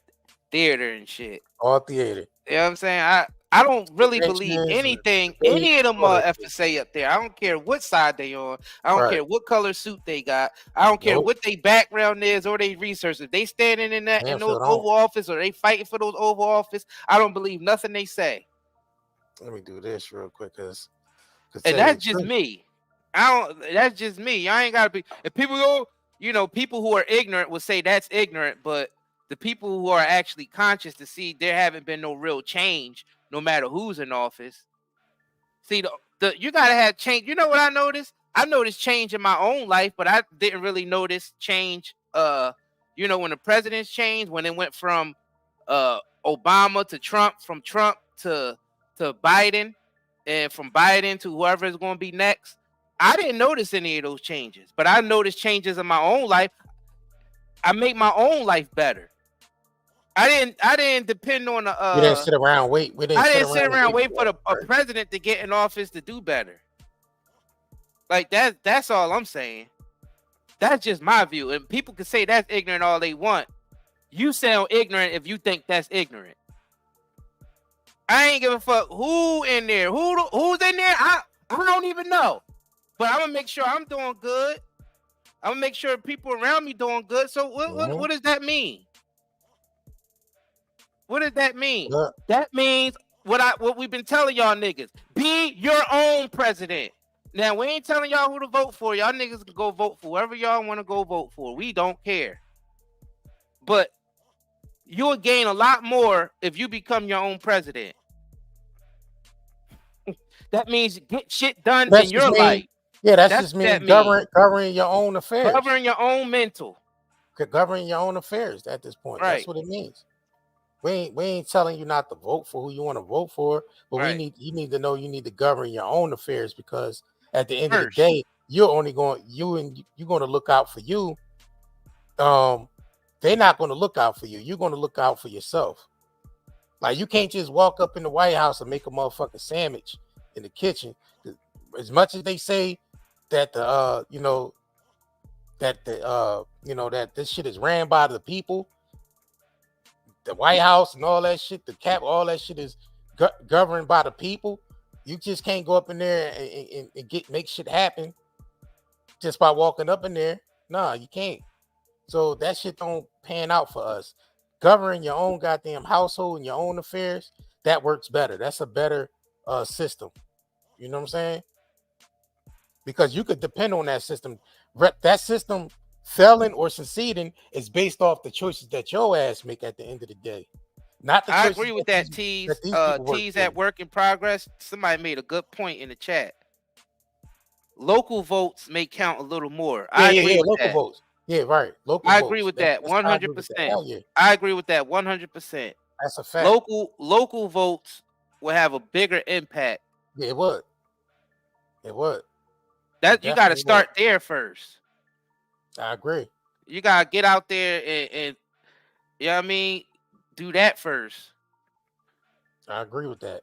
theater and shit.
All theater.
You know what I'm saying? I don't really believe anything any of them motherfuckers say up there. I don't care what side they on. I don't care what color suit they got. I don't care what their background is or they research. If they standing in those Oval Office or they fighting for those Oval Office, I don't believe nothing they say.
Let me do this real quick,
and that's just me. That's just me. I ain't gotta be. If people go, people who are ignorant will say that's ignorant, but the people who are actually conscious to see there haven't been no real change, no matter who's in office. See, you gotta have change. You know what I noticed? I noticed change in my own life, but I didn't really notice change. When the presidents changed, when it went from Obama to Trump, from Trump to Biden, and from Biden to whoever is going to be next, I didn't notice any of those changes, but I noticed changes in my own life. I make my own life better. I didn't depend on the.
We didn't sit around wait.
I didn't sit around wait for a president to get in office to do better. Like that. That's all I'm saying. That's just my view, and people can say that's ignorant all they want. You sound ignorant if you think that's ignorant. I ain't give a fuck who in there. Who's in there? I don't even know. But I'm gonna make sure I'm doing good. I'm gonna make sure people around me doing good. So what does that mean? What does that mean?
Yeah.
That means what we've been telling y'all niggas. Be your own president. Now we ain't telling y'all who to vote for. Y'all niggas can go vote for whoever y'all want to go vote for. We don't care. But you'll gain a lot more if you become your own president. That means get shit done in your life.
Yeah, that's just mean governing your own affairs.
Governing your own mental.
Governing your own affairs at this point.
Right.
That's what it means. We ain't telling you not to vote for who you want to vote for, but you need to know you need to govern your own affairs, because at the end of the day, you're going to look out for you. They're not going to look out for you. You're going to look out for yourself. Like, you can't just walk up in the White House and make a motherfucking sandwich in the kitchen. As much as they say that that this shit is ran by the people, the White House and all that shit, all that shit is governed by the people. You just can't go up in there and make shit happen just by walking up in there. Nah, you can't. So that shit don't pan out for us. Governing your own goddamn household and your own affairs, that works better. That's a better system. You know what I'm saying? Because you could depend on that system. That system failing or succeeding is based off the choices that your ass make at the end of the day. Not the
I agree with that. T's at work in progress. Somebody made a good point in the chat. Local votes may count a little more. I agree with
local
that.
votes. Yeah, right. Local
I
votes.
agree with that 100%. I agree with that 100%.
That's a fact.
Local votes will have a bigger impact.
Yeah, it would. It would.
That you got to start there first.
I agree.
You got to get out there and you know what I mean? Do that first.
I agree with that.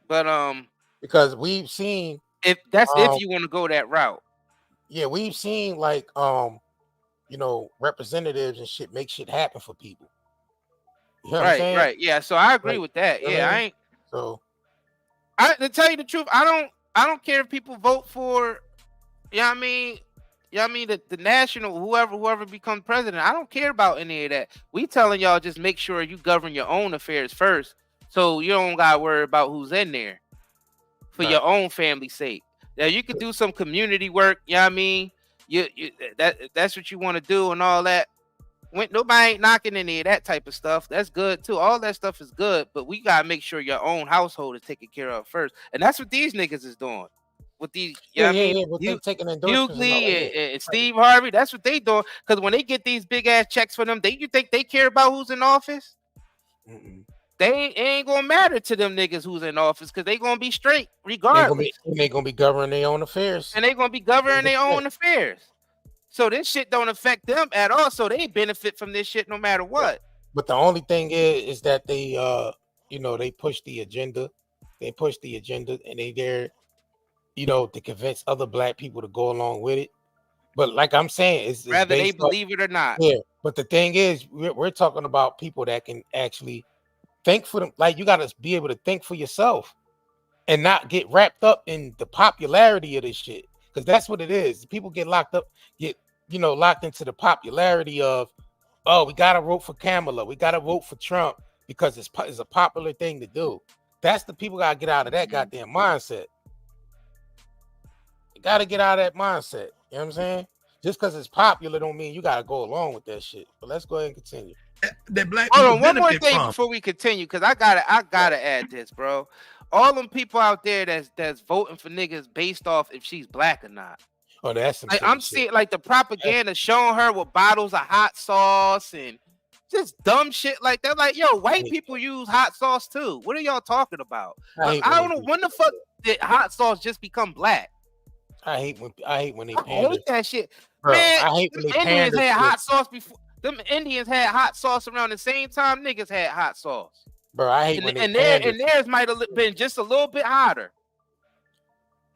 But
because we've seen
if you want to go that route.
Yeah, we've seen like representatives and shit make shit happen for people. You know what I'm saying?
Right. Yeah, so I agree with that. Yeah, I ain't to tell you the truth, I don't care if people vote for, you know what I mean? You know what I mean? The national, whoever becomes president, I don't care about any of that. We telling y'all just make sure you govern your own affairs first, so you don't gotta worry about who's in there for your own family's sake. Now you could do some community work, you know what I mean? That's what you want to do and all that. When nobody ain't knocking any of that type of stuff, that's good too. All that stuff is good, but we gotta make sure your own household is taken care of first, and that's what these niggas is doing. With these, you know what I mean?
But they taking endorsements
Hughley and Steve Harvey, that's what they doing. Because when they get these big ass checks for them, you think they care about who's in office? They ain't gonna matter to them niggas who's in office because they gonna be straight regardless.
They gonna be governing their own affairs.
And they gonna be governing their own affairs. So this shit don't affect them at all. So they benefit from this shit no matter what.
But the only thing is that they they push the agenda. They push the agenda and they there, to convince other black people to go along with it. But like I'm saying, it's
whether they believe it or not.
Yeah. But the thing is, we're talking about people that can actually think for them. Like you gotta be able to think for yourself and not get wrapped up in the popularity of this shit. Because that's what it is. People get locked into the popularity of, oh, we gotta vote for Kamala, we gotta vote for Trump because it's a popular thing to do. That's the people gotta get out of that goddamn mindset. You gotta get out of that mindset. You know what I'm saying? Just because it's popular don't mean you gotta go along with that shit. But let's go ahead and continue.
That black
Hold on, one more thing before we continue, because I gotta add this, bro. All them people out there that's voting for niggas based off if she's black or not.
Oh, that's some
like I'm seeing like the propaganda showing her with bottles of hot sauce and just dumb shit like that. Like, yo, white people use hot sauce too. What are y'all talking about? I don't know when the fuck did hot sauce just become black.
I hate when they
I hate that shit.
Bro,
Man,
I hate when they
Indians
pander
had
to
hot sauce before. Them Indians had hot sauce around the same time niggas had hot sauce.
Bro, I hate when they pander.
And theirs might have been just a little bit hotter.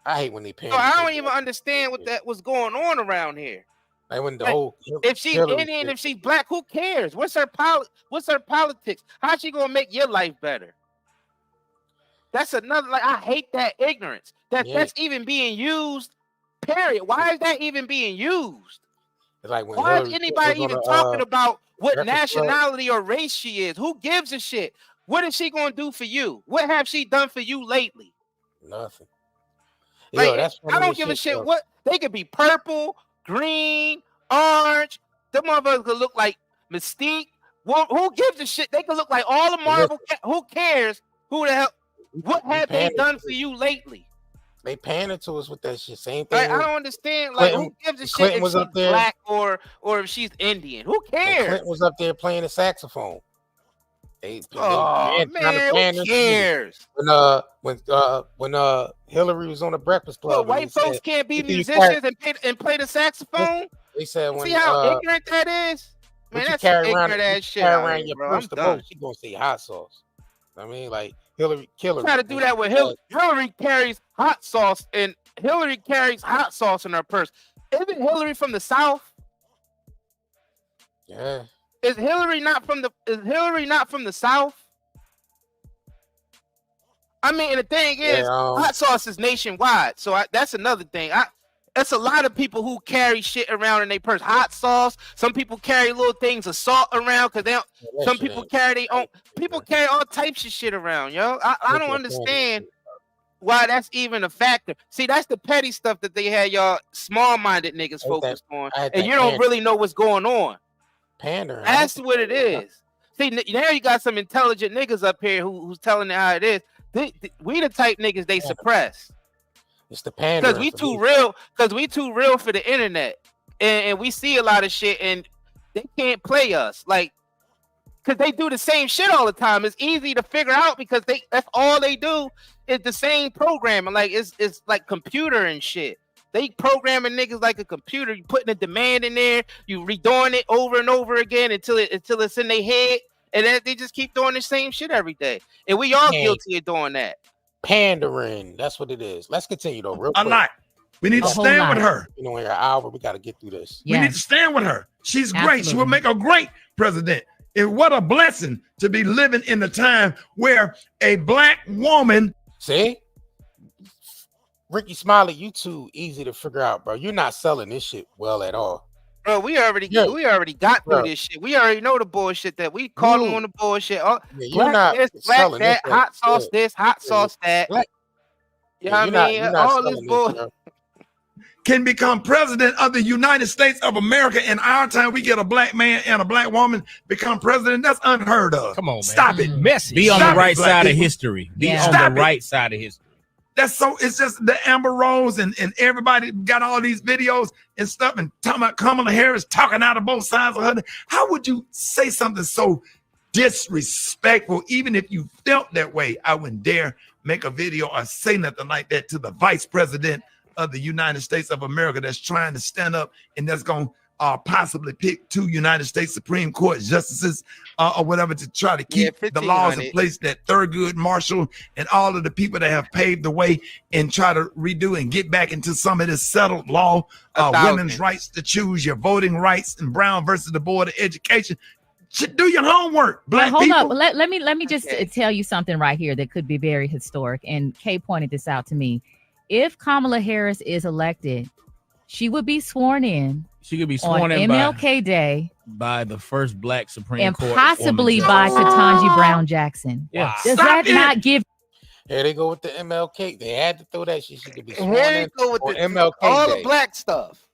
I hate when they pander.
So I don't even understand what that was going on around here.
Like when the whole
if she's Indian, if she's black, who cares? What's her politics? How's she gonna make your life better? That's another. Like I hate that ignorance. That's even being used. Period. Why is that even being used?
Like when
why is anybody even talking about what nationality or race she is? Who gives a shit? What is she gonna do for you? What have she done for you lately?
Nothing.
Like,
yo, that's
I don't give a shit. What they could be purple, green, orange. Them motherfuckers could look like Mystique. Well, who gives a shit? They could look like all the Marvel. Who cares? Who the hell? What have they done for you lately?
They pander to us with that shit. Same thing.
Like, I don't understand. Like, who gives a shit if she's black or if she's Indian? Who cares?
Clinton was up there playing the saxophone. Who
cares?
When Hillary was on the Breakfast Club,
white folks can't be musicians and play the saxophone.
They said, when,
see how ignorant that is. Man, that's ignorant ass shit.
Around your purse the most, she gonna say hot sauce. I mean, like Hillary.
Try to do that with Hillary. Hillary carries hot sauce, and Hillary carries hot sauce in her purse. Isn't Hillary from the South?
Yeah.
Is Hillary not from the South? I mean, the thing is, hot sauce is nationwide. So that's another thing. That's a lot of people who carry shit around in their purse. Hot sauce. Some people carry little things of salt around because they don't. Some people carry their own. People carry all types of shit around, yo. I don't understand why that's even a factor. See, that's the petty stuff that they had y'all small-minded niggas focused on, and you don't really know what's going on.
Pandering.
That's what it is. See, now you got some intelligent niggas up here who's telling it how it is. We the type niggas they suppress.
It's the pandering.
Because we too real for the internet. And we see a lot of shit and they can't play us. Like, because they do the same shit all the time. It's easy to figure out because that's all they do is the same programming. Like it's like computer and shit. They programming niggas like a computer. You putting a demand in there, you redoing it over and over again until it's in their head, and then they just keep doing the same shit every day. And we all guilty of doing that.
Pandering. That's what it is. Let's continue though. Real quick.
A lot. We need to stand with her.
You know, in an hour, we got to get through this.
We need to stand with her. She's great. She will make a great president. And what a blessing to be living in the time where a black woman.
See? Rickey Smiley, you too easy to figure out, bro. You're not selling this shit well at all.
Bro, we already got through this shit. We already know the bullshit that we call them on the bullshit. Oh,
you're not
this, black that, hot sauce this, hot sauce that. You know what I mean? All this bullshit.
can become president of the United States of America in our time. We get a black man and a black woman become president. That's unheard of.
Come on, man.
Stop it.
Messy. Be on
Stop
the right
it, black
side of
people.
history. Be on
Stop
the
it.
right side of history.
That's so, it's just the Amber Rose and everybody got all these videos and stuff and talking about Kamala Harris talking out of both sides of her. How would you say something so disrespectful? Even if you felt that way, I wouldn't dare make a video or say nothing like that to the vice president of the United States of America that's trying to stand up and that's going to possibly pick 2 United States Supreme Court justices or whatever to try to keep the laws in place that Thurgood Marshall and all of the people that have paved the way and try to redo and get back into some of this settled law, women's rights to choose, your voting rights, and Brown versus the Board of Education. Do your homework, black
hold
people.
up. Let me just tell you something right here that could be very historic. And Kay pointed this out to me. If Kamala Harris is elected, she would be sworn in.
She could be sworn
on
in
MLK Day
by the first black Supreme
and
Court,
possibly by Ketanji Brown Jackson.
Yeah.
Does that not give?
Here they go with the MLK. They had to throw that shit. She could be sworn
Here they
in
go with
on
the,
MLK
all
Day.
the black stuff.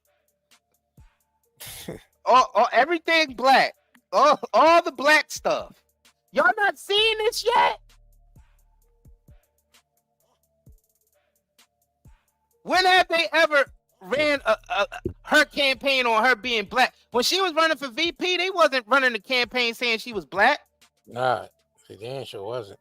all everything black. All the black stuff. Y'all not seeing this yet? When have they ever ran her campaign on her being black? When she was running for VP, they wasn't running the campaign saying she was black.
Nah, the damn sure wasn't.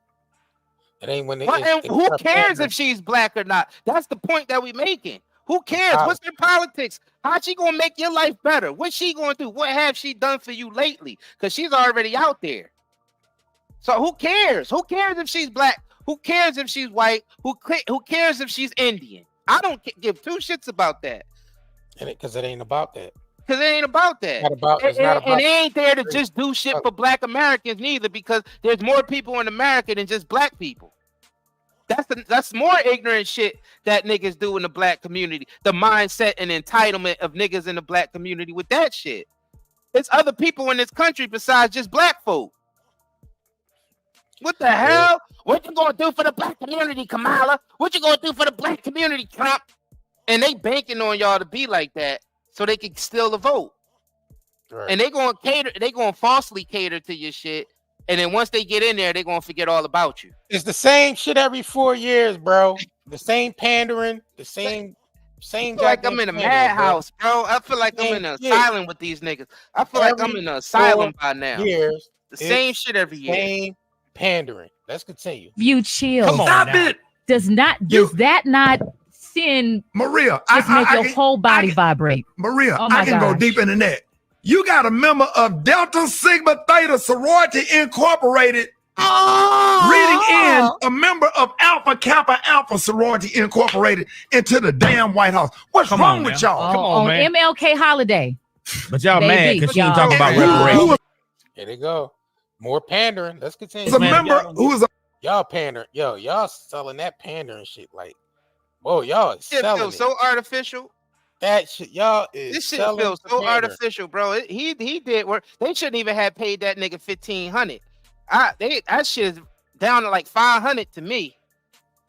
It ain't when they.
And who cares if she's black or not? That's the point that we making. Who cares? What's their politics? How's she gonna make your life better? What's she gonna do? What have she done for you lately? Because she's already out there. So who cares? Who cares if she's black? Who cares if she's white? Who cares if she's Indian? I don't give 2 shits about that.
Because it ain't about that.
Because it ain't about that.
It's not about
and they ain't there to just do shit for black Americans neither, because there's more people in America than just black people. That's more ignorant shit that niggas do in the black community. The mindset and entitlement of niggas in the black community with that shit. There's other people in this country besides just black folk. What the hell? What you gonna do for the black community, Kamala? What you gonna do for the black community, Trump? And they banking on y'all to be like that so they can steal the vote. Right. And they gonna falsely cater to your shit. And then once they get in there, they're gonna forget all about you.
It's the same shit every 4 years, bro. The same pandering, the same.
I feel like I'm in a madhouse, bro. I feel like I'm in an asylum with these niggas. I feel like I'm in an asylum by now.
Years,
the same shit every year.
Same pandering. Let's continue.
You chill.
Come on,
Stop
now.
it.
Does that not send
Maria?
Just make your whole body vibrate.
Maria,
Oh my
I can go
gosh.
deep into that. You got a member of Delta Sigma Theta Sorority Incorporated reading in a member of Alpha Kappa Alpha Sorority Incorporated into the damn White House. What's wrong with y'all?
Come on,
on
man.
MLK holiday.
But y'all
Baby,
mad because she ain't
y'all.
talking about reparations.
Here they go. More pandering. Let's continue.
It's a member who's a
Y'all pandering. Yo, y'all selling that pandering shit like, whoa, y'all is
Shit
selling
feels
it.
so artificial.
That shit, y'all is
This shit
selling
feels
the
so
pandering.
artificial, bro. He did work. They shouldn't even have paid that nigga $1,500. That shit is down to like $500 to me.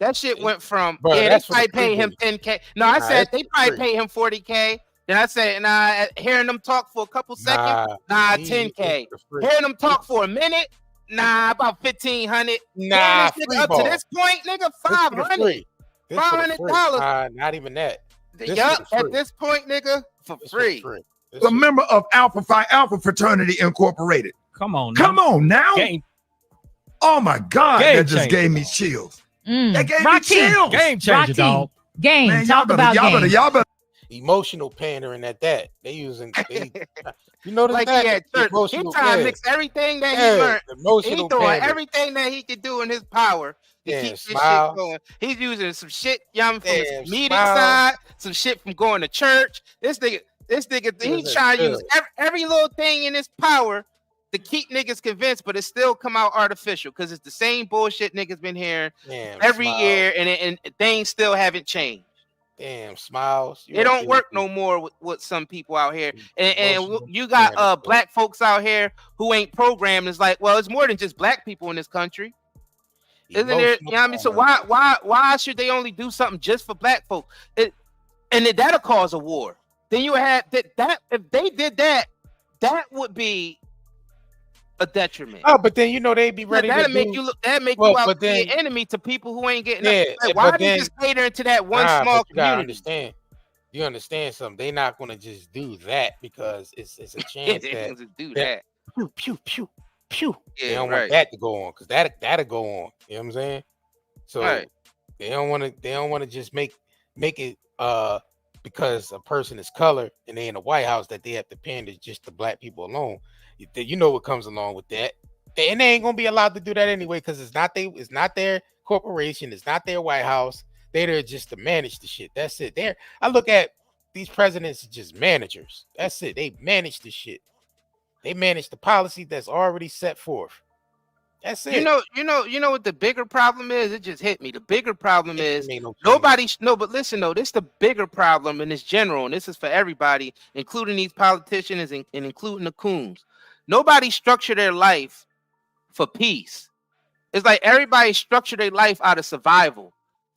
That shit went from
Bro,
they
that's for
probably
the
paid him
preview.
$10K. No, I
Nah,
said
that's
they
for
probably
free.
paid him $40K. Then I said, hearing them talk for a couple seconds,
he
$10K.
is for free.
Hearing them talk for a minute, about $1,500.
Nah,
This nigga
free
up
ball.
to this point, nigga,
This for the
$500.
free. This for the free.
$500.
Not even that. This
Yup,
for the
at
free.
this point, nigga, for
This for the
free.
free. This
a
shit-
member of Alpha Phi Alpha Fraternity Incorporated.
Come on, now.
Come on now.
Game,
Oh my God,
Game
that just
changer.
gave me chills.
Mm.
That gave me
Rocky.
chills.
game changer,
Rocky.
dog.
Game.
Man,
Talk about game.
y'all better.
Emotional pandering at that. They using you notice
Like
that?
he had church. He
Emotional,
trying to
yeah.
mix everything that
Yeah,
he learned.
emotional
He doing
pandering.
everything that he could do in his power to
Yeah,
keep this
smile.
shit going. He's using some shit, from
Yeah,
his meeting
smile.
side, some shit from going to church. This nigga, he's
Listen,
trying to use
good.
every little thing in his power to keep niggas convinced, but it still come out artificial because it's the same bullshit niggas been hearing
Damn,
every
smile.
year, and things still haven't changed.
Damn, smiles.
It don't work no more with some people out here, and you got black folks out here who ain't programmed. It's like, well, it's more than just black people in this country, isn't there? You know what I mean? So why should they only do something just for black folks? and then that'll cause a war. Then you have that if they did that, that would be a detriment.
Oh, but then they'd be ready
that'll
to
make you look. That make you out to be an enemy to people who ain't getting.
Yeah,
like, why are they just catering to that one small community?
You understand something? They're not gonna just do that because it's a chance
They
that
do that.
Pew pew pew pew.
Yeah,
They don't want that to go on because that'll go on. You know what I'm saying? So they don't want to just make it because a person is colored and they in the White House that they have to pander just to black people alone. You know what comes along with that. And they ain't gonna be allowed to do that anyway because it's not their corporation, it's not their White House. They're there just to manage the shit. That's it. I look at these presidents as just managers. That's it. They manage the shit. They manage the policy that's already set forth. That's it.
You know what the bigger problem is? It just hit me. The bigger problem is but listen though, this is the bigger problem and it's general, and this is for everybody, including these politicians and including the coons. Nobody structured their life for peace. It's like everybody structured their life out of survival.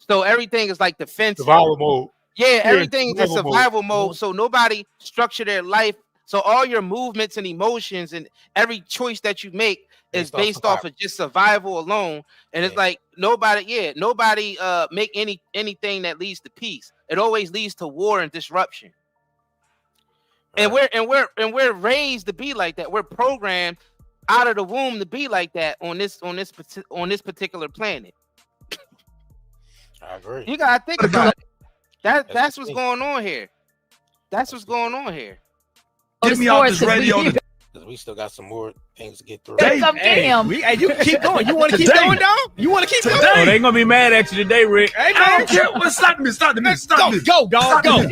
So everything is like defensive.
Survival mode.
Yeah, everything is survival mode. So nobody structured their life. So all your movements and emotions and every choice that you make is based off of just survival alone. And it's like nobody make anything that leads to peace. It always leads to war and disruption. And we're raised to be like that. We're programmed out of the womb to be like that on this particular planet.
I agree.
You gotta think about it. That's what's going on here. That's what's going on here.
Get me off this radio.
Because we still got some more things to get through.
You can keep going. You want to keep going, dog? You want to keep going? Oh, they ain't gonna be mad at you today, Rick.
Hey, man, I don't care. Well, stop me.
Go, dog. Go.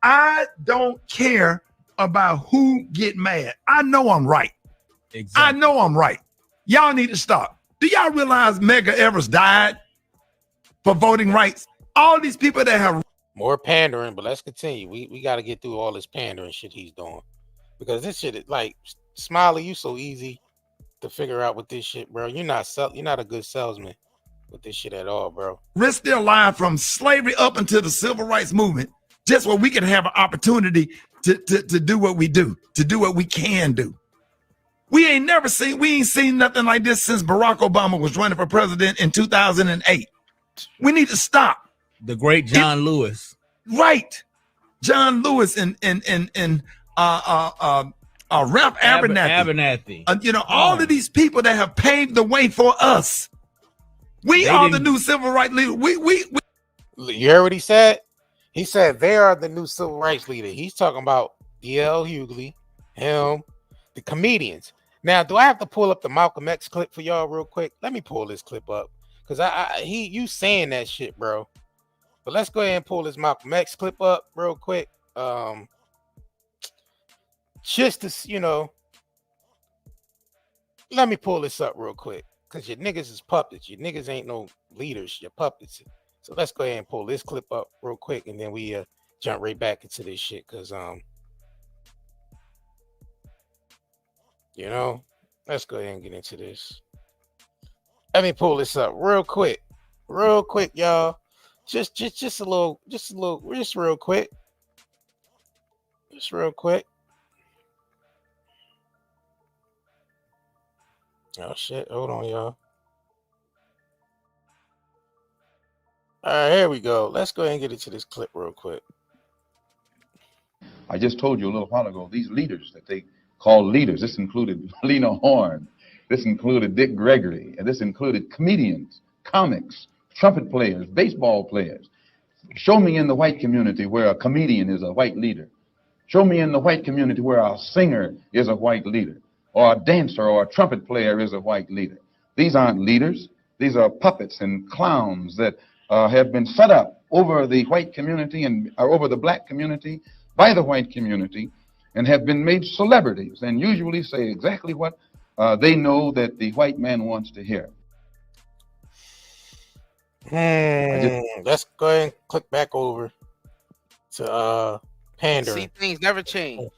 I don't care about who get mad. I know I'm right.
Exactly.
I know I'm right. Y'all need to stop. Do y'all realize Medgar Evers died for voting rights? All these people that have
more pandering, but let's continue. We got to get through all this pandering shit he's doing, because this shit is like, Smiley, you so easy to figure out with this shit, bro. You're not a good salesman with this shit at all, bro.
risked their life from slavery up until the civil rights movement, just where we can have an opportunity to do what we do, to do what we can do. We ain't seen nothing like this since Barack Obama was running for president in 2008. We need to stop.
The great John Lewis.
Right. John Lewis and Ralph Abernathy. All of these people that have paved the way for us. We are the new civil rights leaders.
You heard what he said? He said they are the new civil rights leader. He's talking about D.L. Hughley, him, the comedians. Now, do I have to pull up the Malcolm X clip for y'all real quick? Let me pull this clip up, because you saying that shit, bro. But let's go ahead and pull this Malcolm X clip up real quick. Just to, let me pull this up real quick, because your niggas is puppets. Your niggas ain't no leaders. You're puppets. So let's go ahead and pull this clip up real quick, and then we jump right back into this shit, because let's go ahead and get into this. Let me pull this up real quick, y'all. Just real quick. Oh shit, hold on, y'all. All right, here we go. Let's go ahead and get into this clip real quick.
I just told you a little while ago, these leaders that they call leaders, this included Lena Horne, this included Dick Gregory, and this included comedians, comics, trumpet players, baseball players. Show me in the white community where a comedian is a white leader. Show me in the white community where a singer is a white leader, or a dancer or a trumpet player is a white leader. These aren't leaders. These are puppets and clowns that have been set up over the white community and over the black community by the white community, and have been made celebrities and usually say exactly what they know that the white man wants to hear.
Let's go ahead and click back over to pandering.
See, things never change.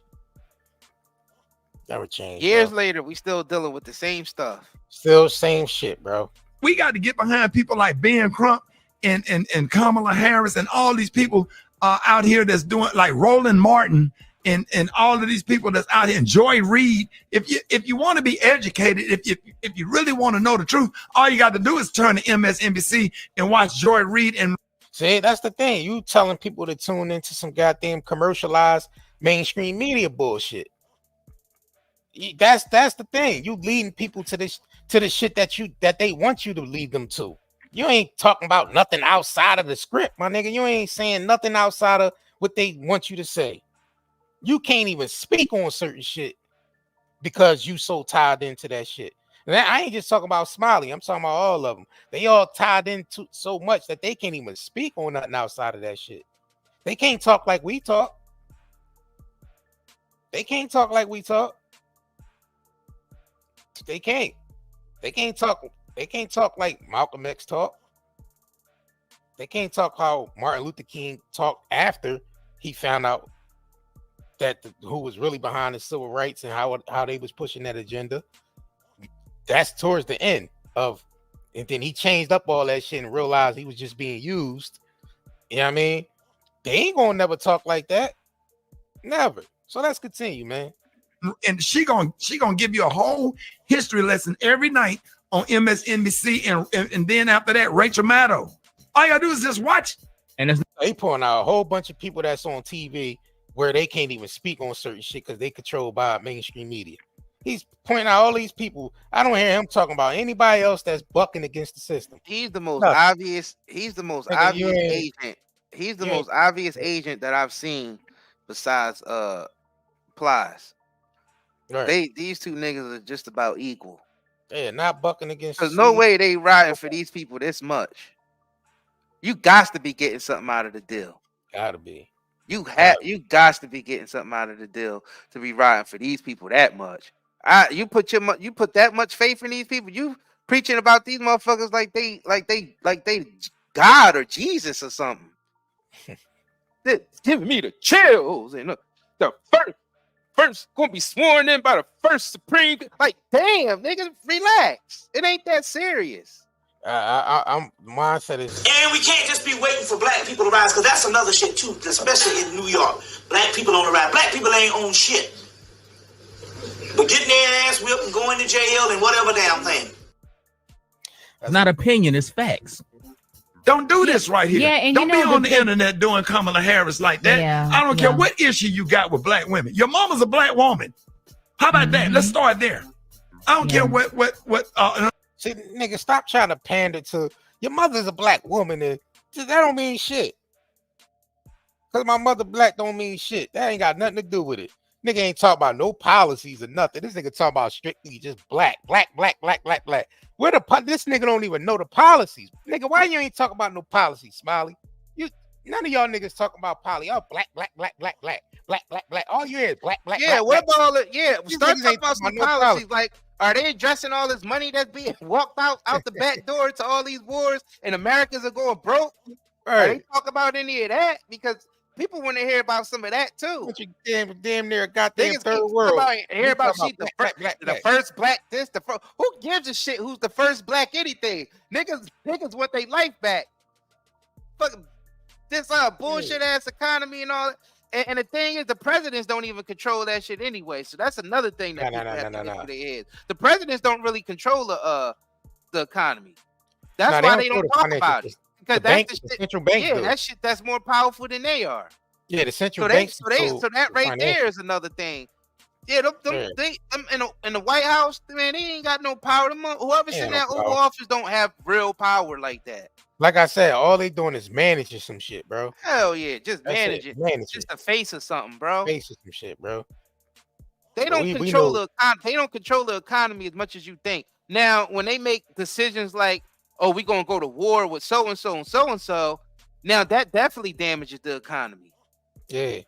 Never change.
Years later, we still dealing with the same stuff.
Still same shit, bro.
We got to get behind people like Ben Crump and Kamala Harris and all these people out here that's doing like Roland Martin and all of these people that's out here, and Joy Reid. If you want to be educated, if you really want to know the truth, all you got to do is turn to MSNBC and watch Joy Reid. And
see, that's the thing. You telling people to tune into some goddamn commercialized mainstream media bullshit. That's the thing. You leading people to the shit that they want you to lead them to. You ain't talking about nothing outside of the script, my nigga. You ain't saying nothing outside of what they want you to say. You can't even speak on certain shit because you so tied into that shit. And I ain't just talking about Smiley. I'm talking about all of them. They all tied into so much that they can't even speak on nothing outside of that shit. They can't talk like we talk. They can't talk like we talk. They can't. They can't talk. They can't talk like Malcolm X talk. They can't talk how Martin Luther King talked after he found out that who was really behind the civil rights and how they was pushing that agenda. That's towards the end of, and then he changed up all that shit and realized he was just being used. You know what I mean? They ain't gonna never talk like that. Never. So let's continue, man.
And she gonna give you a whole history lesson every night on MSNBC, and then after that, Rachel Maddow. All you gotta do is just watch.
And they pulling out a whole bunch of people that's on TV where they can't even speak on certain shit because they controlled by mainstream media. He's pointing out all these people. I don't hear him talking about anybody else that's bucking against the system.
He's the most obvious. He's the most obvious agent. He's the most obvious agent that I've seen besides Plies.
Right.
These two niggas are just about equal.
Yeah, not bucking against.
There's no way they riding for these people this much. You got to be getting something out of the deal.
Gotta be.
You got to be getting something out of the deal to be riding for these people that much. You put that much faith in these people. You preaching about these motherfuckers like they God or Jesus or something. They're giving me the chills, and the first gonna be sworn in by the first Supreme. Like, damn, nigga, relax. It ain't that serious.
I'm mindset is,
and we can't just be waiting for black people to rise, because that's another shit too, especially in New York. Black people on the rise. Black people ain't own shit, but getting their ass whipped and going to jail and whatever damn thing.
It's not opinion, it's facts.
Don't do this right here.
Yeah, and
don't
you know
be on the internet doing Kamala Harris like that.
Yeah,
I don't care what issue you got with black women. Your mama's a black woman. How about that? Let's start there. I don't care what.
See, nigga, stop trying to pander to your mother's a black woman. And that don't mean shit. Cause my mother black don't mean shit. That ain't got nothing to do with it. Nigga ain't talking about no policies or nothing. This nigga talking about strictly just black. Where this nigga don't even know the policies. Nigga, why you ain't talking about no policies, Smiley? None of y'all niggas talking about poly. Y'all black. All you hear is black.
Yeah, what about all it? Yeah,
These
start
niggas
talking
ain't
about some
talking about no
policies. Like, are they addressing all this money that's being walked out the back door to all these wars, and Americans are going broke? Are they talk about any of that? Because people want to hear about some of that too.
But you damn near goddamn
Niggas
third world.
Hear about she's the first black this, the first. Who gives a shit who's the first black anything? Niggas want their life back. Fucking this bullshit ass economy and all that. And the thing is, the presidents don't even control that shit anyway. So that's another thing that people have to get through their heads. The presidents don't really control the economy. That's why they don't talk about it. Because that's the
central bank.
Yeah, that shit that's more powerful than they are.
Yeah, the central banks.
So that right there is another thing. Yeah, they in the White House, man, they ain't got no power. Whoever's in that Oval Office don't have real power like that.
Like I said, all they doing is managing some shit, bro.
Hell yeah, just manage it. Just the face of something, bro.
Face of some shit, bro.
They don't control the economy. They don't control the economy as much as you think. Now, when they make decisions like, "Oh, we're gonna go to war with so and so and so and so," now that definitely damages the economy.
Yeah.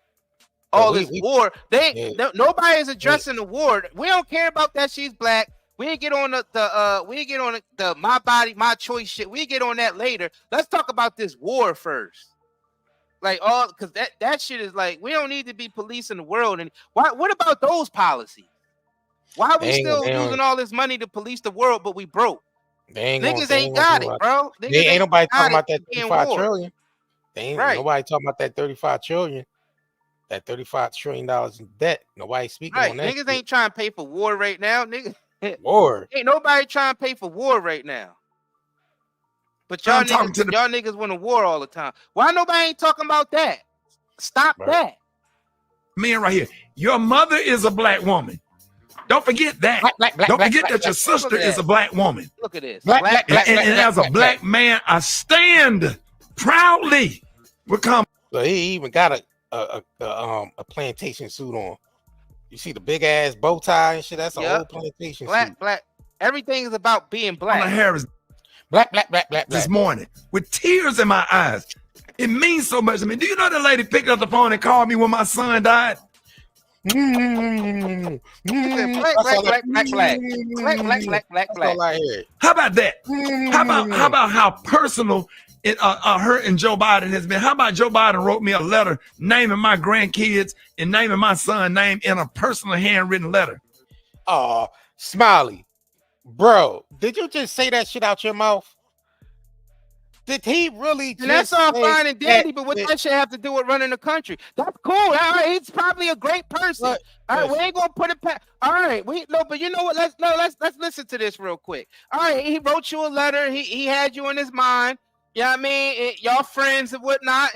All this war, nobody is addressing the war. We don't care about that she's black. We ain't get on the my body, my choice shit. We get on that later. Let's talk about this war first. Like because that shit is like, we don't need to be policing the world. And what about those policies? Why are we still using all this money to police the world, but we broke? Niggas ain't got it, bro.
Ain't nobody talking about that $35 trillion. They ain't
Right.
nobody talking about that 35 trillion, that $35 trillion in debt. Nobody speaking
Right.
on that.
Niggas ain't trying to pay for war right now. Niggas.
War.
Ain't nobody trying to pay for war right now. But y'all niggas want to war all the time. Why nobody ain't talking about that? Stop that.
Man, right here. Your mother is a black woman. Don't forget that. Don't forget that your sister is a black woman.
Look at this.
And as a black man, I stand proudly with Kamala.
So he even got a plantation suit on. You see the big ass bow tie and shit. That's a whole plantation suit.
Black. Everything is about being black.
Kamala Harris.
Black.
This morning with tears in my eyes. It means so much to me. Do you know the lady picked up the phone and called me when my son died?
Black.
How about that? How about how personal her and Joe Biden has been? How about Joe Biden wrote me a letter naming my grandkids and naming my son's name in a personal handwritten letter?
Oh, Smiley, bro, did you just say that shit out your mouth? Did he really?
And that's all fine and dandy, but what that shit have to do with running the country? That's cool. All right, he's probably a great person. All right, we ain't gonna put it past. All right, but you know what? Let's listen to this real quick. All right, he wrote you a letter. He had you in his mind. You know what I mean? Y'all friends and whatnot.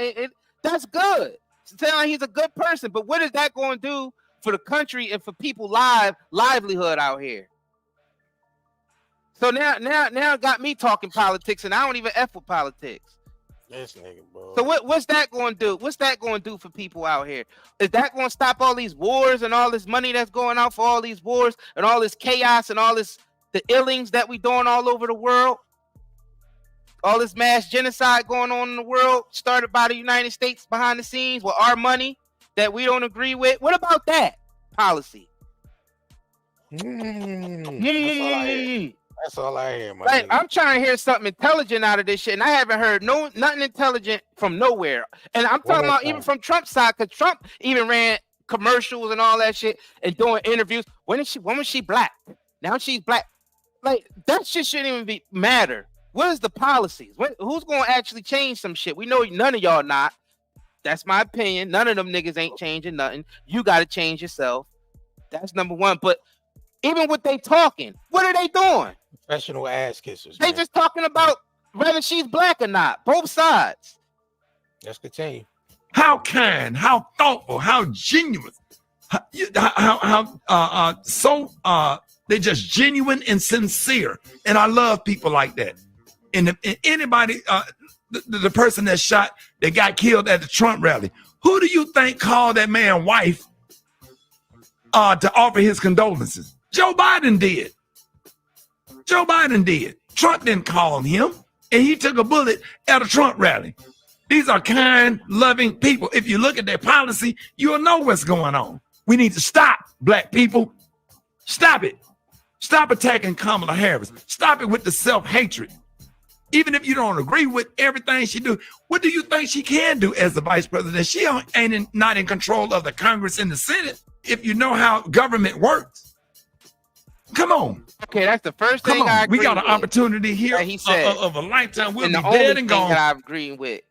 That's good. Tell him he's a good person. But what is that going to do for the country and for people livelihood out here? So now it got me talking politics, and I don't even F with politics.
This nigga, bro.
So what's that going to do? What's that going to do for people out here? Is that going to stop all these wars and all this money that's going out for all these wars and all this chaos and all the illings that we doing all over the world? All this mass genocide going on in the world, started by the United States behind the scenes with our money that we don't agree with. What about that policy?
That's all I hear, my
Like,
nigga.
I'm trying to hear something intelligent out of this shit, and I haven't heard nothing intelligent from nowhere. And I'm talking about even from Trump's side, because Trump even ran commercials and all that shit and doing interviews. When was she black? Now she's black. Like, that shit shouldn't even matter. What is the policies? Who's gonna actually change some shit? We know none of y'all not. That's my opinion. None of them niggas ain't changing nothing. You gotta change yourself. That's number one. But even with they talking, what are they doing?
Professional ass kissers.
They just talking about whether she's black or not. Both sides.
Let's continue.
How kind, how thoughtful, how genuine, they're just genuine and sincere. And I love people like that. And anybody, the person that got killed at the Trump rally, who do you think called that man's wife to offer his condolences? Joe Biden did. Joe Biden did. Trump didn't call him, and he took a bullet at a Trump rally. These are kind, loving people. If you look at their policy, you'll know what's going on. We need to stop, black people. Stop it. Stop attacking Kamala Harris. Stop it with the self-hatred. Even if you don't agree with everything she do, what do you think she can do as the vice president? She ain't not in control of the Congress and the Senate. If you know how government works, come on.
Okay, that's the first thing I agree
with. We got an
with.
opportunity here
he said,
of a lifetime. We'll
and
be
the
dead
only
and
thing
gone.
that I'm agreeing with.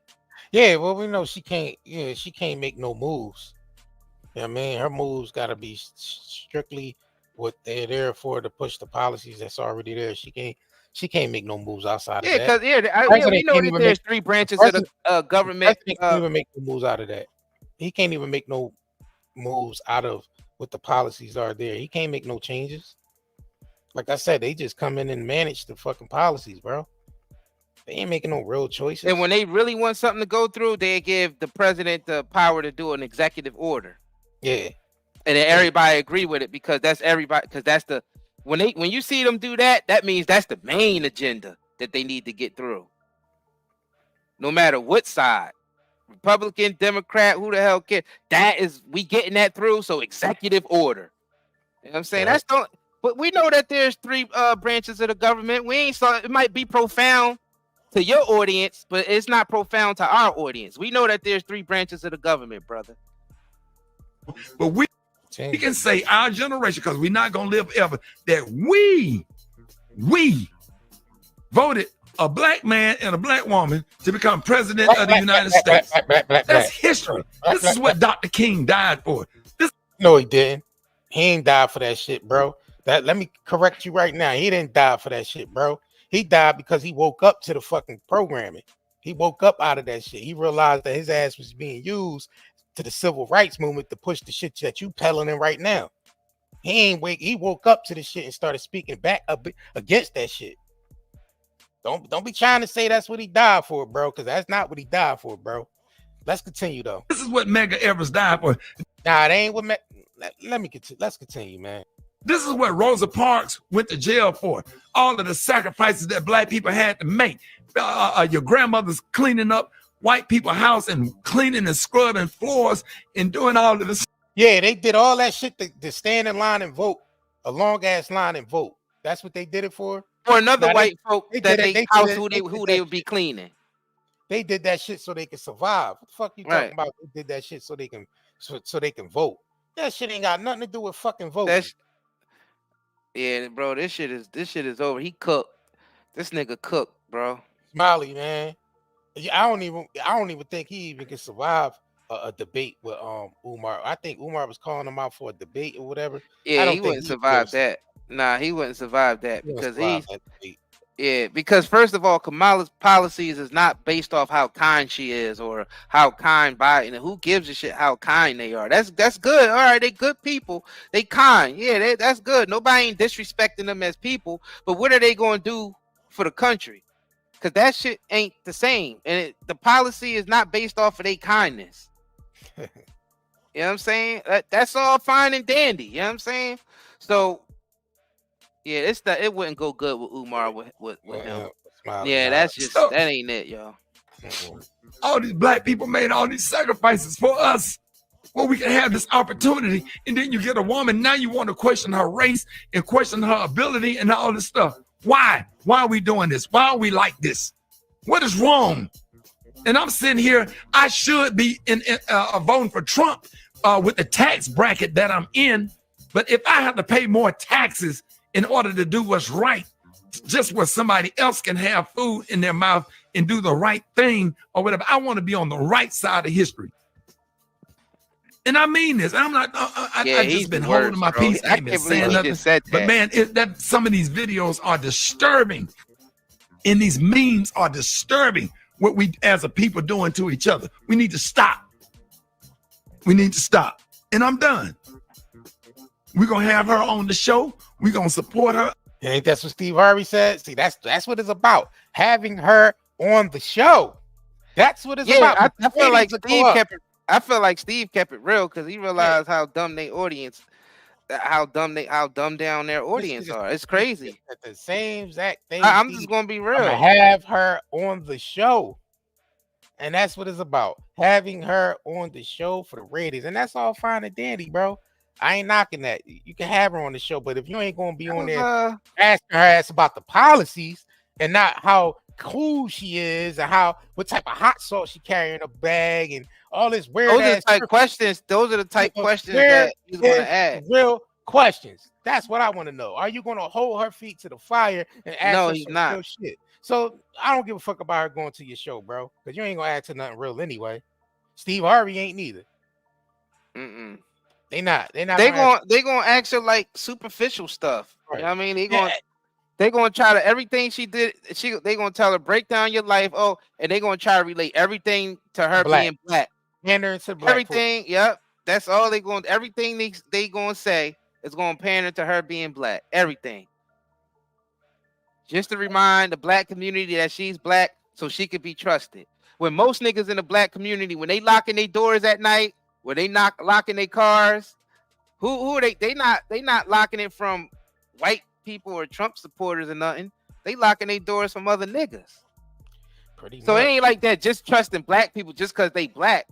Yeah, well, we know she can't. Yeah, she can't make no moves. You know what I mean, her moves got to be strictly what they're there for, to push the policies that's already there. She can't make no moves outside of that.
Because we know that there's three branches of the government.
He can't even make no moves out of that. He can't even make no moves out of what the policies are there. He can't make no changes. Like I said, they just come in and manage the fucking policies, bro. They ain't making no real choices.
And when they really want something to go through, they give the president the power to do an executive order.
Yeah.
And then everybody agree with it because that's everybody. Because that's when you see them do that, that means that's the main agenda that they need to get through. No matter what side, Republican, Democrat, who the hell cares? We getting that through. So executive order. You know what I'm saying?
Yeah.
But we know that there's three branches of the government. We ain't saw it might be profound to your audience, but it's not profound to our audience. We know that there's three branches of the government, brother.
But we can say our generation, because we're not gonna live ever, that we voted a black man and a black woman to become president of the United States. That's history. This is what Dr. King died for.
No, he didn't. He ain't died for that shit, bro. Let me correct you right now. He didn't die for that shit, bro. He died because he woke up to the fucking programming. He woke up out of that shit. He realized that his ass was being used to the civil rights movement to push the shit that you peddling in right now. He woke up to the shit and started speaking back against that shit. Don't be trying to say that's what he died for, bro, because that's not what he died for, bro. Let's continue though.
This is what Medgar Evers died for.
Nah, it ain't what let me continue. Let's continue, man.
This is what Rosa Parks went to jail for. All of the sacrifices that black people had to make. Your grandmother's cleaning up white people's house and cleaning and scrubbing floors and doing all of this.
Yeah, they did all that shit to stand in line and vote. A long ass line and vote. That's what they did it for.
Or another white folk
they
that
did it-
they
they
house
did it-
who they would be cleaning.
They did that shit so they could survive. What the fuck you
Right.
talking about? They did that shit so they can vote. That shit ain't got nothing to do with fucking voting.
That's yeah, bro. This shit is over. He cooked. This nigga cooked, bro.
Smiley, man. I don't even think he even can survive a debate with Umar. I think Umar was calling him out for a debate or whatever. I
Yeah,
don't
he
think
wouldn't survive that. Nah, he wouldn't survive that
He wouldn't
because
survive
he's
that debate.
yeah. Because first of all, Kamala's policies is not based off how kind she is or how kind Biden. And who gives a shit how kind they are? That's good. All right, they good people. They kind. Yeah, that's good. Nobody ain't disrespecting them as people. But what are they going to do for the country? Because that shit ain't the same. And the policy is not based off of their kindness. You know what I'm saying? That's all fine and dandy. You know what I'm saying? So, yeah, it wouldn't go good with Umar with him. Yeah, that's just that ain't it, y'all.
All these black people made all these sacrifices for us. Well, we can have this opportunity, and then you get a woman. Now you want to question her race and question her ability and all this stuff. Why? Why are we doing this? Why are we like this? What is wrong? And I'm sitting here. I should be in voting for Trump with the tax bracket that I'm in. But if I have to pay more taxes in order to do what's right, just where somebody else can have food in their mouth and do the right thing or whatever, I want to be on the right side of history. And I mean this. I'm not. I just been holding my peace. I ain't been saying nothing. But man, that some of these videos are disturbing, and these memes are disturbing. What we as a people doing to each other. We need to stop. We need to stop. And I'm done. We're gonna have her on the show. We're gonna support her.
Ain't that's what Steve Harvey said? See, that's what it's about. Having her on the show. That's what it's about.
I feel like Steve kept it. I feel like Steve kept it real because he realized how dumb they audience, how dumb down their audience are. It's crazy.
At the same exact thing.
I'm just gonna be real.
I'm gonna have her on the show, and that's what it's about. Having her on the show for the ratings, and that's all fine and dandy, bro. I ain't knocking that. You can have her on the show, but if you ain't gonna be on there asking her ass about the policies and not how cool she is and what type of hot sauce she carry in a bag and all this weird
Those
ass
are the type questions. Those are the type questions that he's gonna ask.
Real questions. That's what I want to know. Are you gonna hold her feet to the fire and ask
No,
her
he's
some
not.
real shit? So I don't give a fuck about her going to your show, bro, because you ain't gonna ask her nothing real anyway. Steve Harvey ain't neither.
Mm-mm.
They not.
They gonna ask her like superficial stuff.
Right.
You know what I mean? They gonna try to everything she did. They gonna tell her break down your life. Oh, and they gonna try to relate everything to her being black.
Pander to black.
Everything. Yep. That's all they going. Everything they gonna say is gonna pander to her being black. Everything. Just to remind the black community that she's black, so she could be trusted. When most niggas in the black community, when they locking their doors at night, when they locking their cars, who are they? They not locking it from white people or Trump supporters or nothing. They locking their doors from other niggas.
Pretty
so
much.
It ain't like that. Just trusting black people just because they black.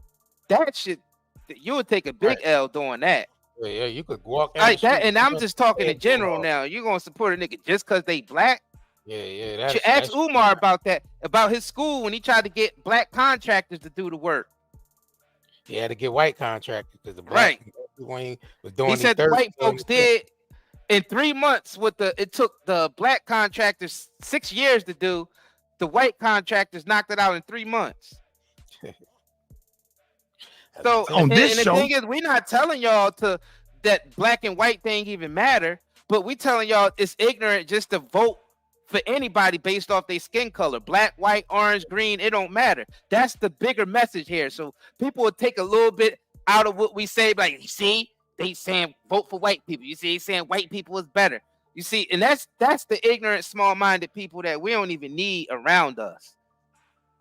That shit, you would take a big L doing that.
Yeah, you could walk
like that. And I'm just talking in general now. You gonna support a nigga just because they black?
Yeah.
Ask Umar about that, about his school when he tried to get black contractors to do the work.
He had to get white contractors because the black was doing.
He said the white folks did in 3 months. It took the black contractors 6 years to do. The white contractors knocked it out in 3 months. So
on this
and the
show,
thing is, we're not telling y'all to that black and white thing even matter, but we telling y'all it's ignorant just to vote for anybody based off their skin color. Black, white, orange, green, it don't matter. That's the bigger message here. So people would take a little bit out of what we say, like, you see, they saying vote for white people. You see, they saying white people is better. You see, and that's the ignorant, small-minded people that we don't even need around us.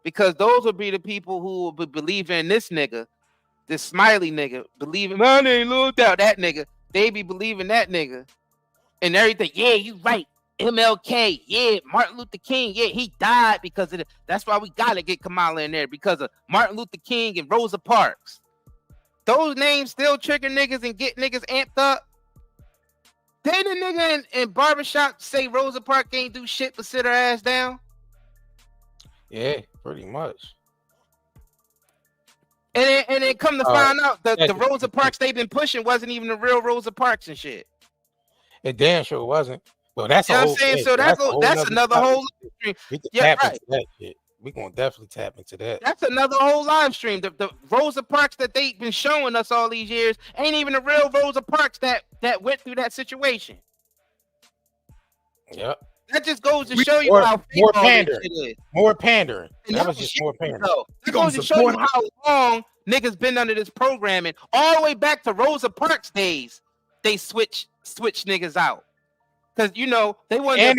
Because those would be the people who will be believing in this nigga, this Smiley nigga, believing my name Lil Doubt, that nigga. They be believing that nigga and everything. Yeah, you right. MLK, yeah, Martin Luther King, yeah, he died because of it. That's why we gotta get Kamala in there, because of Martin Luther King and Rosa Parks. Those names still trigger niggas and get niggas amped up. Didn't a nigga in barbershop say Rosa Parks ain't do shit but sit her ass down?
Yeah, pretty much.
And then come to find out that the Rosa Parks they've been pushing wasn't even the real Rosa Parks and shit.
It damn sure wasn't. Well, that's
you know what I'm saying. So that's another whole live stream.
We can
Yeah,
tap
right.
into that shit. We gonna definitely tap into that.
That's another whole live stream. The Rosa Parks that they've been showing us all these years ain't even the real Rosa Parks that went through that situation.
Yep.
That just goes to show you how fake
more
all this
pandering.
shit is.
More pandering.
And
That was just more pandering.
That goes to show you how long niggas been under this programming, all the way back to Rosa Parks days. They switch niggas out because you know they wanted
And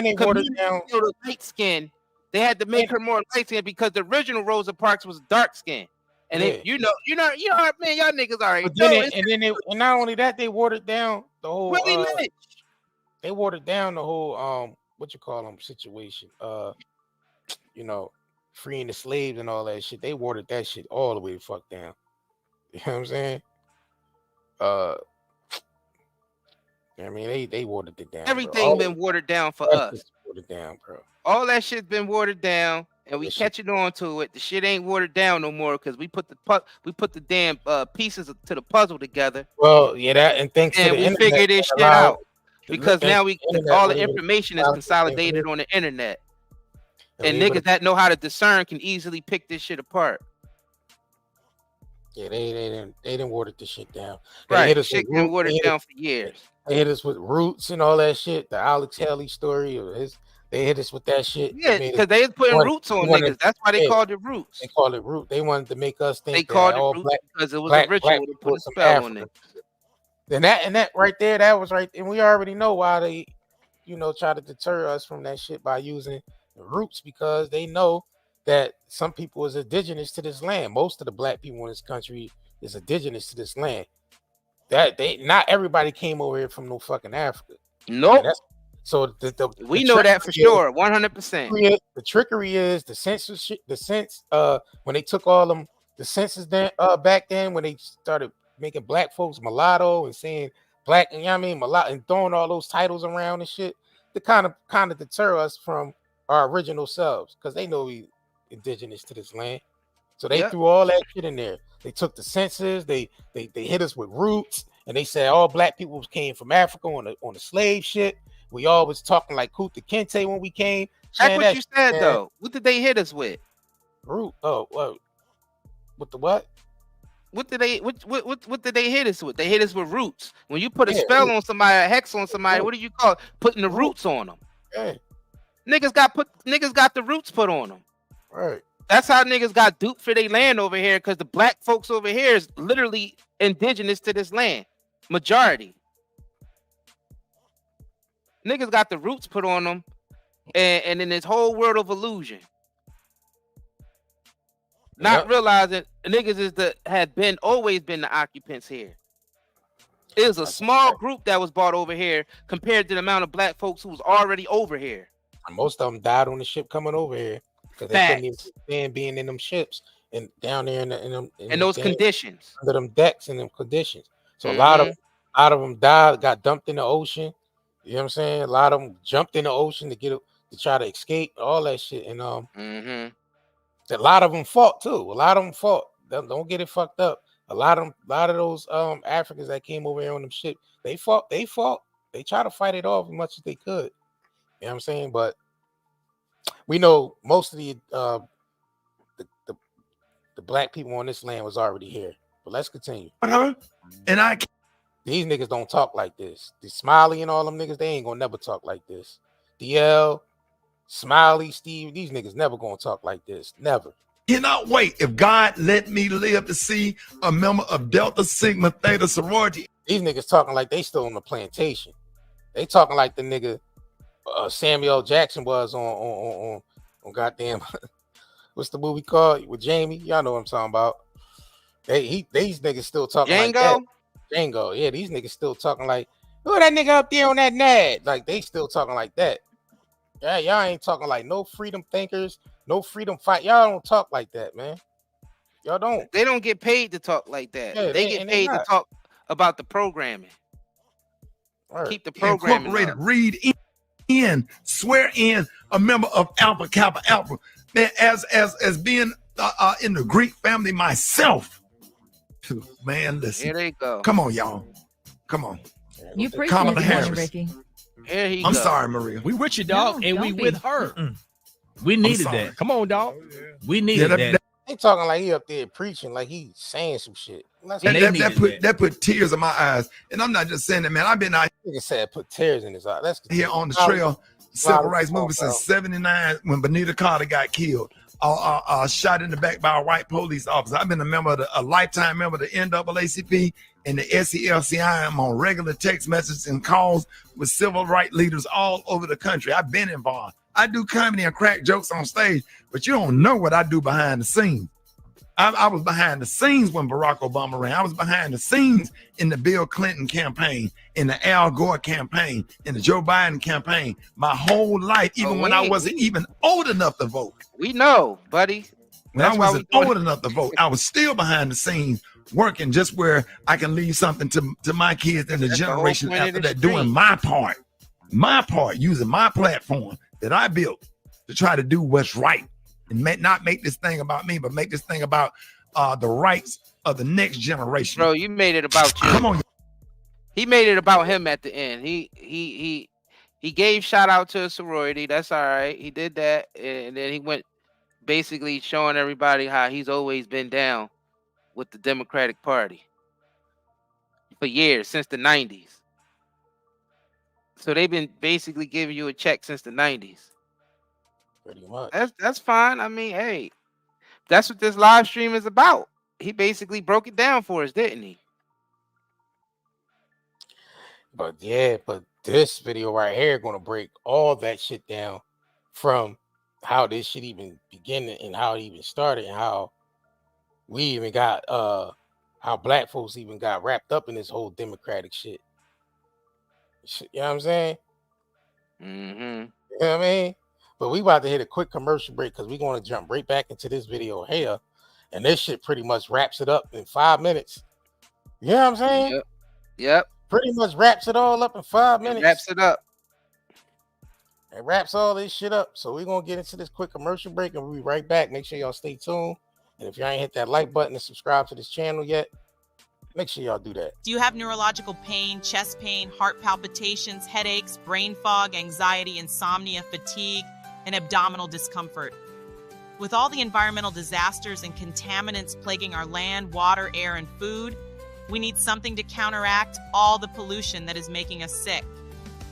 they watered down
the light skin. They had to make her more light skin because the original Rosa Parks was dark skin. And
Yeah.
you know, man, y'all niggas already.
And not only that, they watered down the whole.
Willie Lynch.
They watered down the whole situation. You know, freeing the slaves and all that shit. They watered that shit all the way the fuck down. You know what I'm saying? I mean, they watered it down.
Everything been watered down for us.
Watered down, bro.
All that shit's been watered down, and we catching on to it. The shit ain't watered down no more because we put the damn pieces to the puzzle together.
Well, yeah, that and thanks to the
we
internet,
figure this shit
allowed-
out because now all the information is consolidated on the internet, and niggas that know how to discern can easily pick this shit apart.
Yeah, they didn't water this shit down.
Right, shit been watered down for years.
They hit us with Roots and all that shit. The Alex Haley story, they hit us with that shit.
Yeah, because they was putting roots on niggas. That's why they called it Roots.
They called it Root. They wanted to make us think
they called
that
it
all
Roots
black
because it was
black,
a ritual to put a spell on it.
And that right there, that was right. And we already know why they, try to deter us from that shit by using the Roots, because they know that some people is indigenous to this land. Most of the black people in this country is indigenous to this land. That not everybody came over here from no fucking Africa.
Nope.
So
we know that for sure, 100%.
The trickery is the censorship. When they took all them the census back then, when they started making black folks mulatto and saying black, and mulatto, and throwing all those titles around and shit, to kind of deter us from our original selves, because they know we indigenous to this land. So they threw all that shit in there. They took the census, they hit us with Roots, and they said all black people came from Africa on the slave shit. We all was talking like Kunta Kinte when we came.
That's what you said, though. What did they hit us with?
Root. Oh, well, with the what?
What did they hit us with? They hit us with Roots. When you put a spell on somebody, a hex on somebody, what do you call it? Putting the roots on them.
Yeah.
Niggas got the roots put on them.
Right.
That's how niggas got duped for their land over here, because the black folks over here is literally indigenous to this land. Majority. Niggas got the roots put on them, and in this whole world of illusion. Not realizing niggas had always been the occupants here. It was a small group that was brought over here compared to the amount of black folks who was already over here.
Most of them died on the ship coming over here because they couldn't even stand being in them ships and down there in
those conditions,
under them decks and them conditions. So a lot of them died, got dumped in the ocean. You know what I'm saying? A lot of them jumped in the ocean to try to escape, all that shit. And a lot of them fought too. A lot of them fought. Don't get it fucked up. A lot of those Africans that came over here on them ship, they fought. They tried to fight it off as much as they could. You know what I'm saying? But We know most of the black people on this land was already here. But let's continue.
And
these niggas don't talk like this. The Smiley and all them niggas, they ain't gonna never talk like this. DL, Smiley, Steve, these niggas never gonna talk like this. Never.
Cannot wait if God let me live to see a member of Delta Sigma Theta sorority.
These niggas talking like they still on the plantation. They talking like the nigga Samuel Jackson was on goddamn what's the movie called with Jamie? Y'all know what I'm talking about. These niggas still talking like that. Django, yeah, these niggas still talking like, who that nigga up there on that NAD? Like they still talking like that. Yeah, y'all ain't talking like no freedom thinkers, no freedom fight. Y'all don't talk like that, man. Y'all don't.
They don't get paid to talk like that.
Yeah,
they get paid to talk about the programming.
Right.
Keep the programming.
Incorporated, read in, swear in a member of Alpha Kappa Alpha. Man, as being in the Greek family myself. Man, listen.
Here they go.
Come on, y'all. Come on.
You preach
Kamala
this
Harris.
morning, Ricky.
Here he
I'm
goes.
sorry, Maria.
We with you, dog,
No,
and we
don't be.
with her. We needed
sorry.
that. Come on, dog. We needed
Yeah,
that.
They talking like he up there preaching, like he saying some shit.
That put tears in my eyes. And I'm not just saying that, man. I've been out
Nigga said put tears in his eye. That's
here on the trail, civil rights movement since '79 when Benita Carter got killed. Shot in the back by a white police officer. I've been a lifetime member of the NAACP and the SELCI. I'm on regular text messages and calls with civil rights leaders all over the country. I've been involved. I do comedy and crack jokes on stage, but you don't know what I do behind the scenes. I was behind the scenes when Barack Obama ran. I was behind the scenes in the Bill Clinton campaign, in the Al Gore campaign, in the Joe Biden campaign. My whole life, even when I wasn't even old enough to vote.
We know, buddy.
When I wasn't old enough to vote, I was still behind the scenes working just where I can leave something to my kids and the generation after that, doing my part, using my platform that I built to try to do what's right. And not make this thing about me, but make this thing about the rights of the next generation.
Bro, you made it about you.
Come on.
He made it about him at the end. He gave shout out to a sorority. That's all right. He did that, and then he went basically showing everybody how he's always been down with the Democratic Party for years, since the 90s. So they've been basically giving you a check since the 90s.
Pretty much.
That's fine. I mean, hey, that's what this live stream is about. He basically broke it down for us, didn't he?
But yeah, but this video right here gonna break all that shit down from how this shit even began and how it even started and how we even got how black folks even got wrapped up in this whole democratic shit. You know what I'm saying?
Mm-hmm.
You know what I mean? But we about to hit a quick commercial break because we're going to jump right back into this video here. And this shit pretty much wraps it up in 5 minutes. You know what I'm saying?
Yep.
Pretty much wraps it all up in 5 minutes.
Wraps it up.
It wraps all this shit up. So we're going to get into this quick commercial break and we'll be right back. Make sure y'all stay tuned. And if y'all ain't hit that like button and subscribe to this channel yet, make sure y'all do that.
Do you have neurological pain, chest pain, heart palpitations, headaches, brain fog, anxiety, insomnia, fatigue, and abdominal discomfort? With all the environmental disasters and contaminants plaguing our land, water, air, and food, we need something to counteract all the pollution that is making us sick.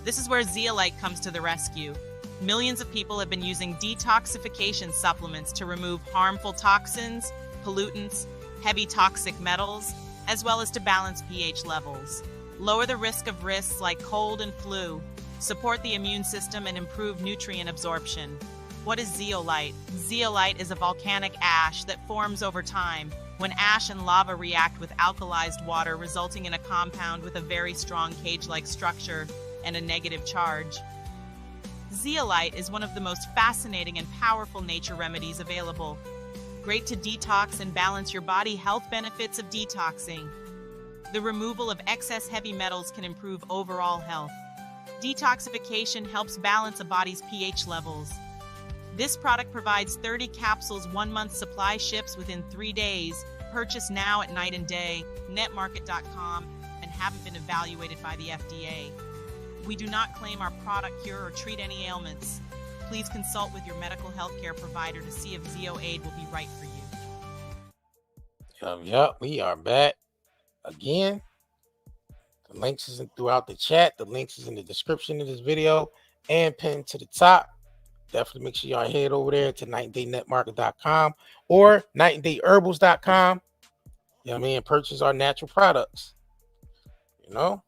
This is where Zeolite comes to the rescue. Millions of people have been using detoxification supplements to remove harmful toxins, pollutants, heavy toxic metals, as well as to balance pH levels. Lower the risk of risks like cold and flu, support the immune system, and improve nutrient absorption. What is zeolite? Zeolite is a volcanic ash that forms over time when ash and lava react with alkalized water, resulting in a compound with a very strong cage-like structure and a negative charge. Zeolite is one of the most fascinating and powerful nature remedies available. Great to detox and balance your body. Health benefits of detoxing. The removal of excess heavy metals can improve overall health. Detoxification helps balance a body's pH levels. This product provides 30 capsules, 1 month supply, ships within 3 days. Purchase now at Night and Day, netmarket.com, and haven't been evaluated by the FDA. We do not claim our product cure or treat any ailments. Please consult with your medical health care provider to see if ZeoAid will be right for you.
Yup, we are back again. The links is throughout the chat. The links is in the description of this video and pinned to the top. Definitely make sure y'all head over there to nightanddaynetmarket.com or nightandayherbals.com. You know what I mean? Purchase our natural products. You know,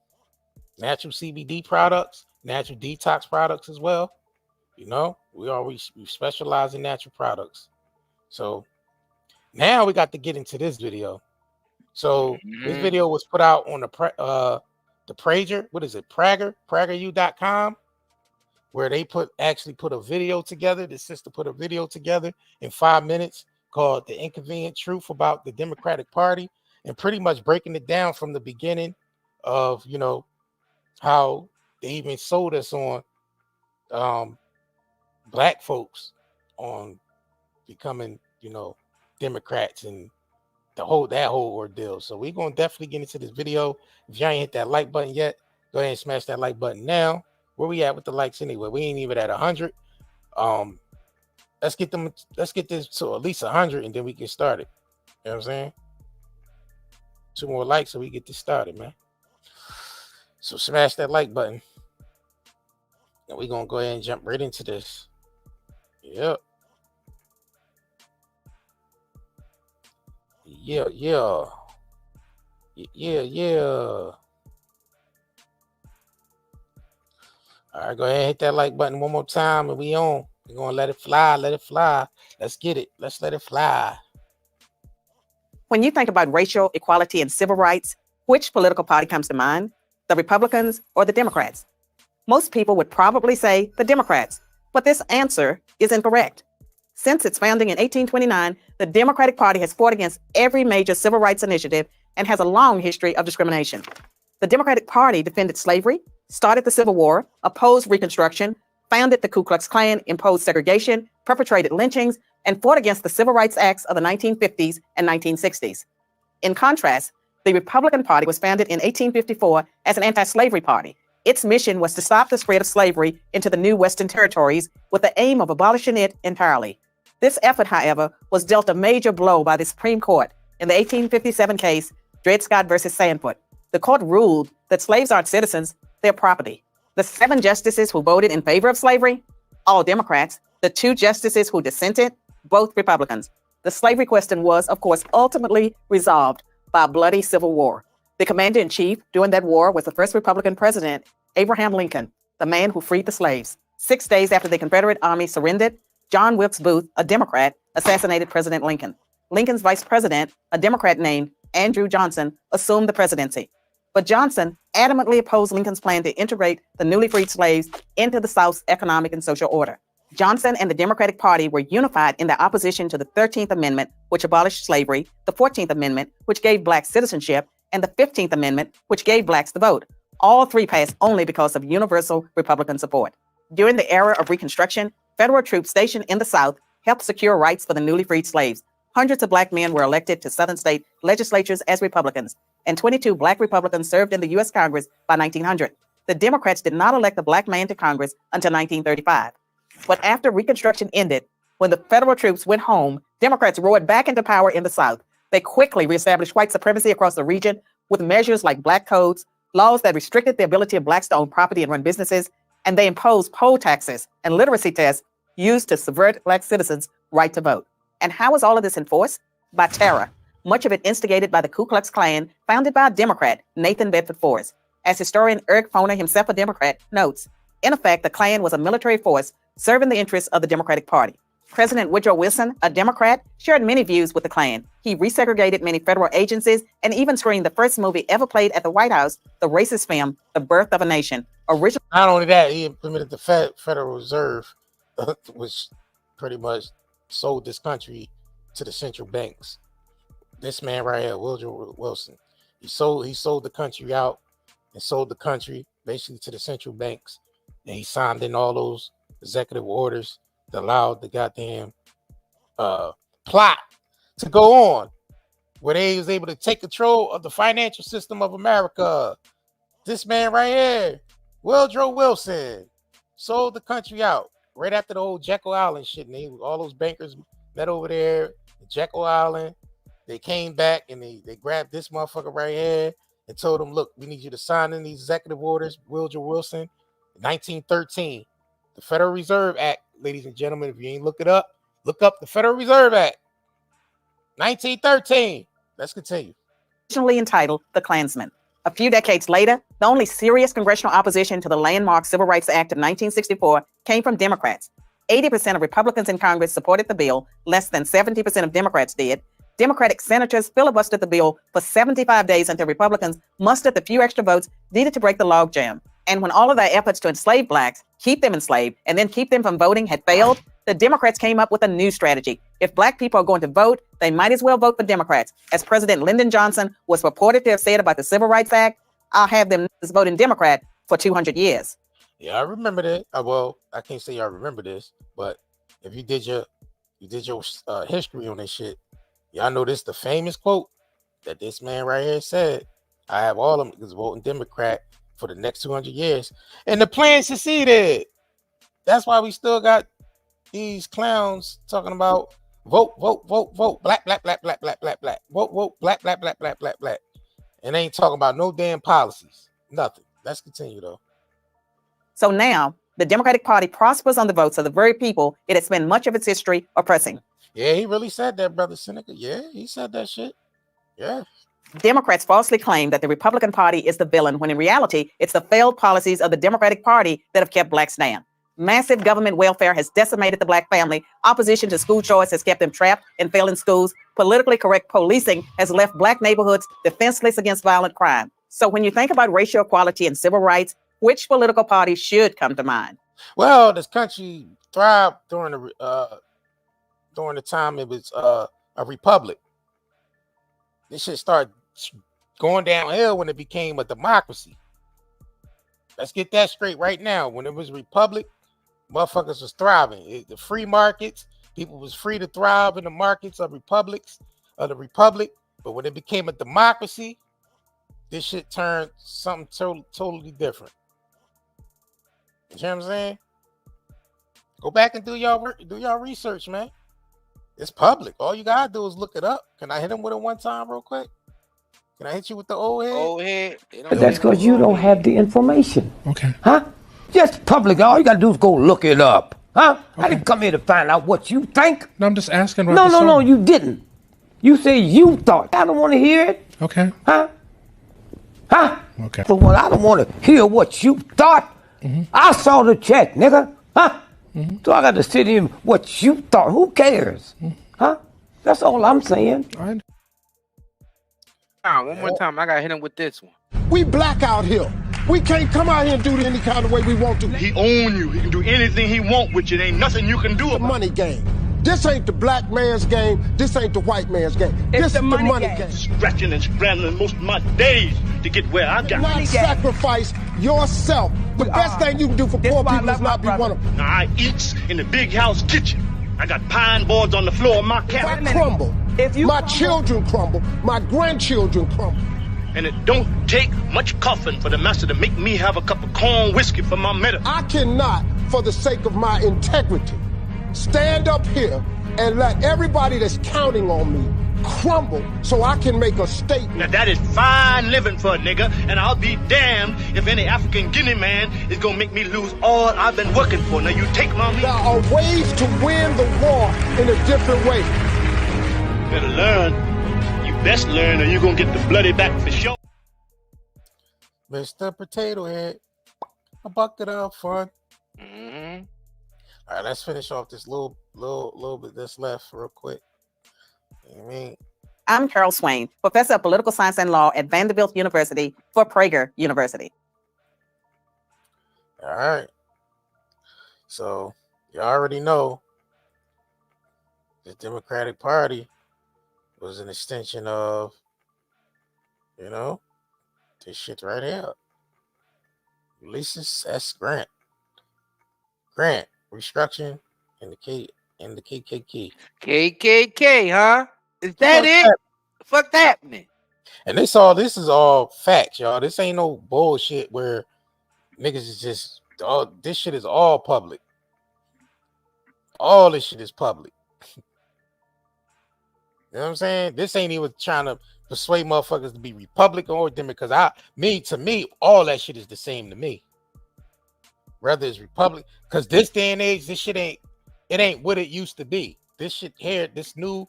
natural CBD products, natural detox products as well. You know, we specialize in natural products. So now we got to get into this video. So this video was put out on the Prager, what is it? PragerU.com, where they actually put a video together. The sister put a video together in 5 minutes called The Inconvenient Truth About the Democratic Party, and pretty much breaking it down from the beginning of, you know, how they even sold us on black folks on becoming, you know, Democrats and that whole ordeal. So we're gonna definitely get into this video. If y'all ain't hit that like button yet, go ahead and smash that like button now. Where we at with the likes anyway? We ain't even at 100. Let's get this to at least 100 and then we get started. You know what I'm saying? 2 more likes so we get this started, man. So smash that like button. And we're gonna go ahead and jump right into this. Yep. Yeah. All right, go ahead and hit that like button one more time and we on. We're gonna let it fly, Let's get it. Let's let it fly.
When you think about racial equality and civil rights, which political party comes to mind? The Republicans or the Democrats? Most people would probably say the Democrats, but this answer is incorrect. Since its founding in 1829, the Democratic Party has fought against every major civil rights initiative and has a long history of discrimination. The Democratic Party defended slavery, started the Civil War, opposed Reconstruction, founded the Ku Klux Klan, imposed segregation, perpetrated lynchings, and fought against the Civil Rights Acts of the 1950s and 1960s. In contrast, the Republican Party was founded in 1854 as an anti-slavery party. Its mission was to stop the spread of slavery into the new Western territories with the aim of abolishing it entirely. This effort, however, was dealt a major blow by the Supreme Court in the 1857 case, Dred Scott versus Sandford. The court ruled that slaves aren't citizens, they're property. The 7 justices who voted in favor of slavery, all Democrats. The 2 justices who dissented, both Republicans. The slavery question was, of course, ultimately resolved by a bloody civil war. The commander-in-chief during that war was the first Republican president, Abraham Lincoln, the man who freed the slaves. 6 days after the Confederate Army surrendered, John Wilkes Booth, a Democrat, assassinated President Lincoln. Lincoln's vice president, a Democrat named Andrew Johnson, assumed the presidency. But Johnson adamantly opposed Lincoln's plan to integrate the newly freed slaves into the South's economic and social order. Johnson and the Democratic Party were unified in their opposition to the 13th Amendment, which abolished slavery, the 14th Amendment, which gave blacks citizenship, and the 15th Amendment, which gave blacks the vote. All 3 passed only because of universal Republican support. During the era of Reconstruction, federal troops stationed in the South helped secure rights for the newly freed slaves. Hundreds of black men were elected to Southern state legislatures as Republicans, and 22 black Republicans served in the U.S. Congress by 1900. The Democrats did not elect a black man to Congress until 1935. But after Reconstruction ended, when the federal troops went home, Democrats roared back into power in the South. They quickly reestablished white supremacy across the region with measures like black codes, laws that restricted the ability of blacks to own property and run businesses, and they imposed poll taxes and literacy tests used to subvert black citizens' right to vote. And how was all of this enforced? By terror, much of it instigated by the Ku Klux Klan, founded by a Democrat, Nathan Bedford Forrest. As historian Eric Foner, himself a Democrat, notes, in effect, the Klan was a military force serving the interests of the Democratic Party. President Woodrow Wilson, a Democrat, shared many views with the Klan. He resegregated many federal agencies and even screened the first movie ever played at the White House, the racist film, The Birth of a Nation.
Not only that, he implemented the Federal Reserve, which pretty much sold this country to the central banks. This man right here, Woodrow Wilson, he sold the country out and sold the country basically to the central banks. And he signed in all those executive orders that allowed the goddamn plot to go on, where they was able to take control of the financial system of America. This man right here, Woodrow Wilson, sold the country out. right after the whole Jekyll Island shit. And all those bankers met over there, Jekyll Island. They came back and they grabbed this motherfucker right here and told him, look, we need you to sign in these executive orders, Woodrow Wilson, 1913. The Federal Reserve Act, ladies and gentlemen, if you ain't look up the Federal Reserve Act, 1913. Let's continue.
Originally entitled The Klansman. A few decades later, the only serious congressional opposition to the landmark Civil Rights Act of 1964 came from Democrats. 80% of Republicans in Congress supported the bill, less than 70% of Democrats did. Democratic senators filibustered the bill for 75 days until Republicans mustered the few extra votes needed to break the logjam. And when all of their efforts to enslave blacks, keep them enslaved, and then keep them from voting had failed, the Democrats came up with a new strategy. If black people are going to vote, they might as well vote for Democrats. As President Lyndon Johnson was reported to have said about the Civil Rights Act, I'll have them voting Democrat for 200 years.
Yeah, I remember that. Well, I can't say I remember this, but if you did your history on this shit, y'all know this the famous quote that this man right here said. I have all of them niggas voting Democrat for the next 200 years. And the plan succeeded. That's why we still got these clowns talking about vote, vote, vote, vote, black, black, black, black, black, black, black, vote, vote, black, black, black, black, black, black. And they ain't talking about no damn policies. Nothing. Let's continue though.
So now the Democratic Party prospers on the votes of the very people it has spent much of its history oppressing.
Yeah, he really said that, Brother Seneca. Yeah, he said that shit. Yeah.
Democrats falsely claim that the Republican Party is the villain, when in reality, it's the failed policies of the Democratic Party that have kept blacks down. Massive government welfare has decimated the black family. Opposition to school choice has kept them trapped and failing schools. Politically correct policing has left black neighborhoods defenseless against violent crime. So when you think about racial equality and civil rights, which political party should come to mind?
Well, this country thrived during the time it was a republic. This shit started going downhill when it became a democracy. Let's get that straight right now. When it was republic, motherfuckers was thriving. The free markets, people was free to thrive in the markets of the republic. But when it became a democracy, this shit turned something totally different. You know what I'm saying? Go back and do y'all research, man. It's public. All you gotta do is look it up. Can I hit him with it one time real quick? Can I hit you with the old head?
Old head.
But that's because you don't have the information.
Okay.
Huh? Just public. All you got to do is go look it up. Huh? I didn't come here to find out what you think.
No, I'm just asking.
No, you didn't. You say you thought. I don't want to hear it.
Okay.
Huh? Huh?
Okay.
For what? I don't want to hear what you thought. I saw the check, nigga. Huh? So I got to sit in what you thought. Who cares? Huh? That's all I'm saying.
One more time. I got to hit him with this one.
We black out here. We can't come out here and do it any kind of way we want to.
He own you. He can do anything he want with you. There ain't nothing you can do about it.
Money game. This ain't the black man's game. This ain't the white man's game. This is the money game.
Scratching and scrambling most of my days to get where I got.
Not sacrifice yourself. The best thing you can do for poor people is not be one of them.
Now I eats in the big house kitchen. I got pine boards on the floor of my cabin.
If I crumble, my children crumble, my grandchildren crumble.
And it don't take much coughing for the master to make me have a cup of corn whiskey for my medicine.
I cannot, for the sake of my integrity, stand up here and let everybody that's counting on me crumble so I can make a statement.
Now that is fine living for a nigga, and I'll be damned if any African Guinea man is gonna make me lose all I've been working for. Now you take my lead.
There are ways to win the war in a different way.
You better learn. You best learn, or you're gonna get the bloody back for sure.
Mr. Potato Head, a bucket of fun. All right, let's finish off this little bit that's left real quick. You know what I mean?
I'm Carol Swain, professor of political science and law at Vanderbilt University for Prager University.
All right. So you already know the Democratic Party was an extension of, this shit right here. Ulysses S. Grant. Restructuring and the KKK.
KKK, huh? Is that it? Fuck that, man.
And this is all facts, y'all. This ain't no bullshit where niggas is just this shit is all public. All this shit is public. You know what I'm saying? This ain't even trying to persuade motherfuckers to be Republican or Democrat. Because to me, all that shit is the same to me. Whether it's Republican, because this day and age, this shit ain't what it used to be. This shit here, this new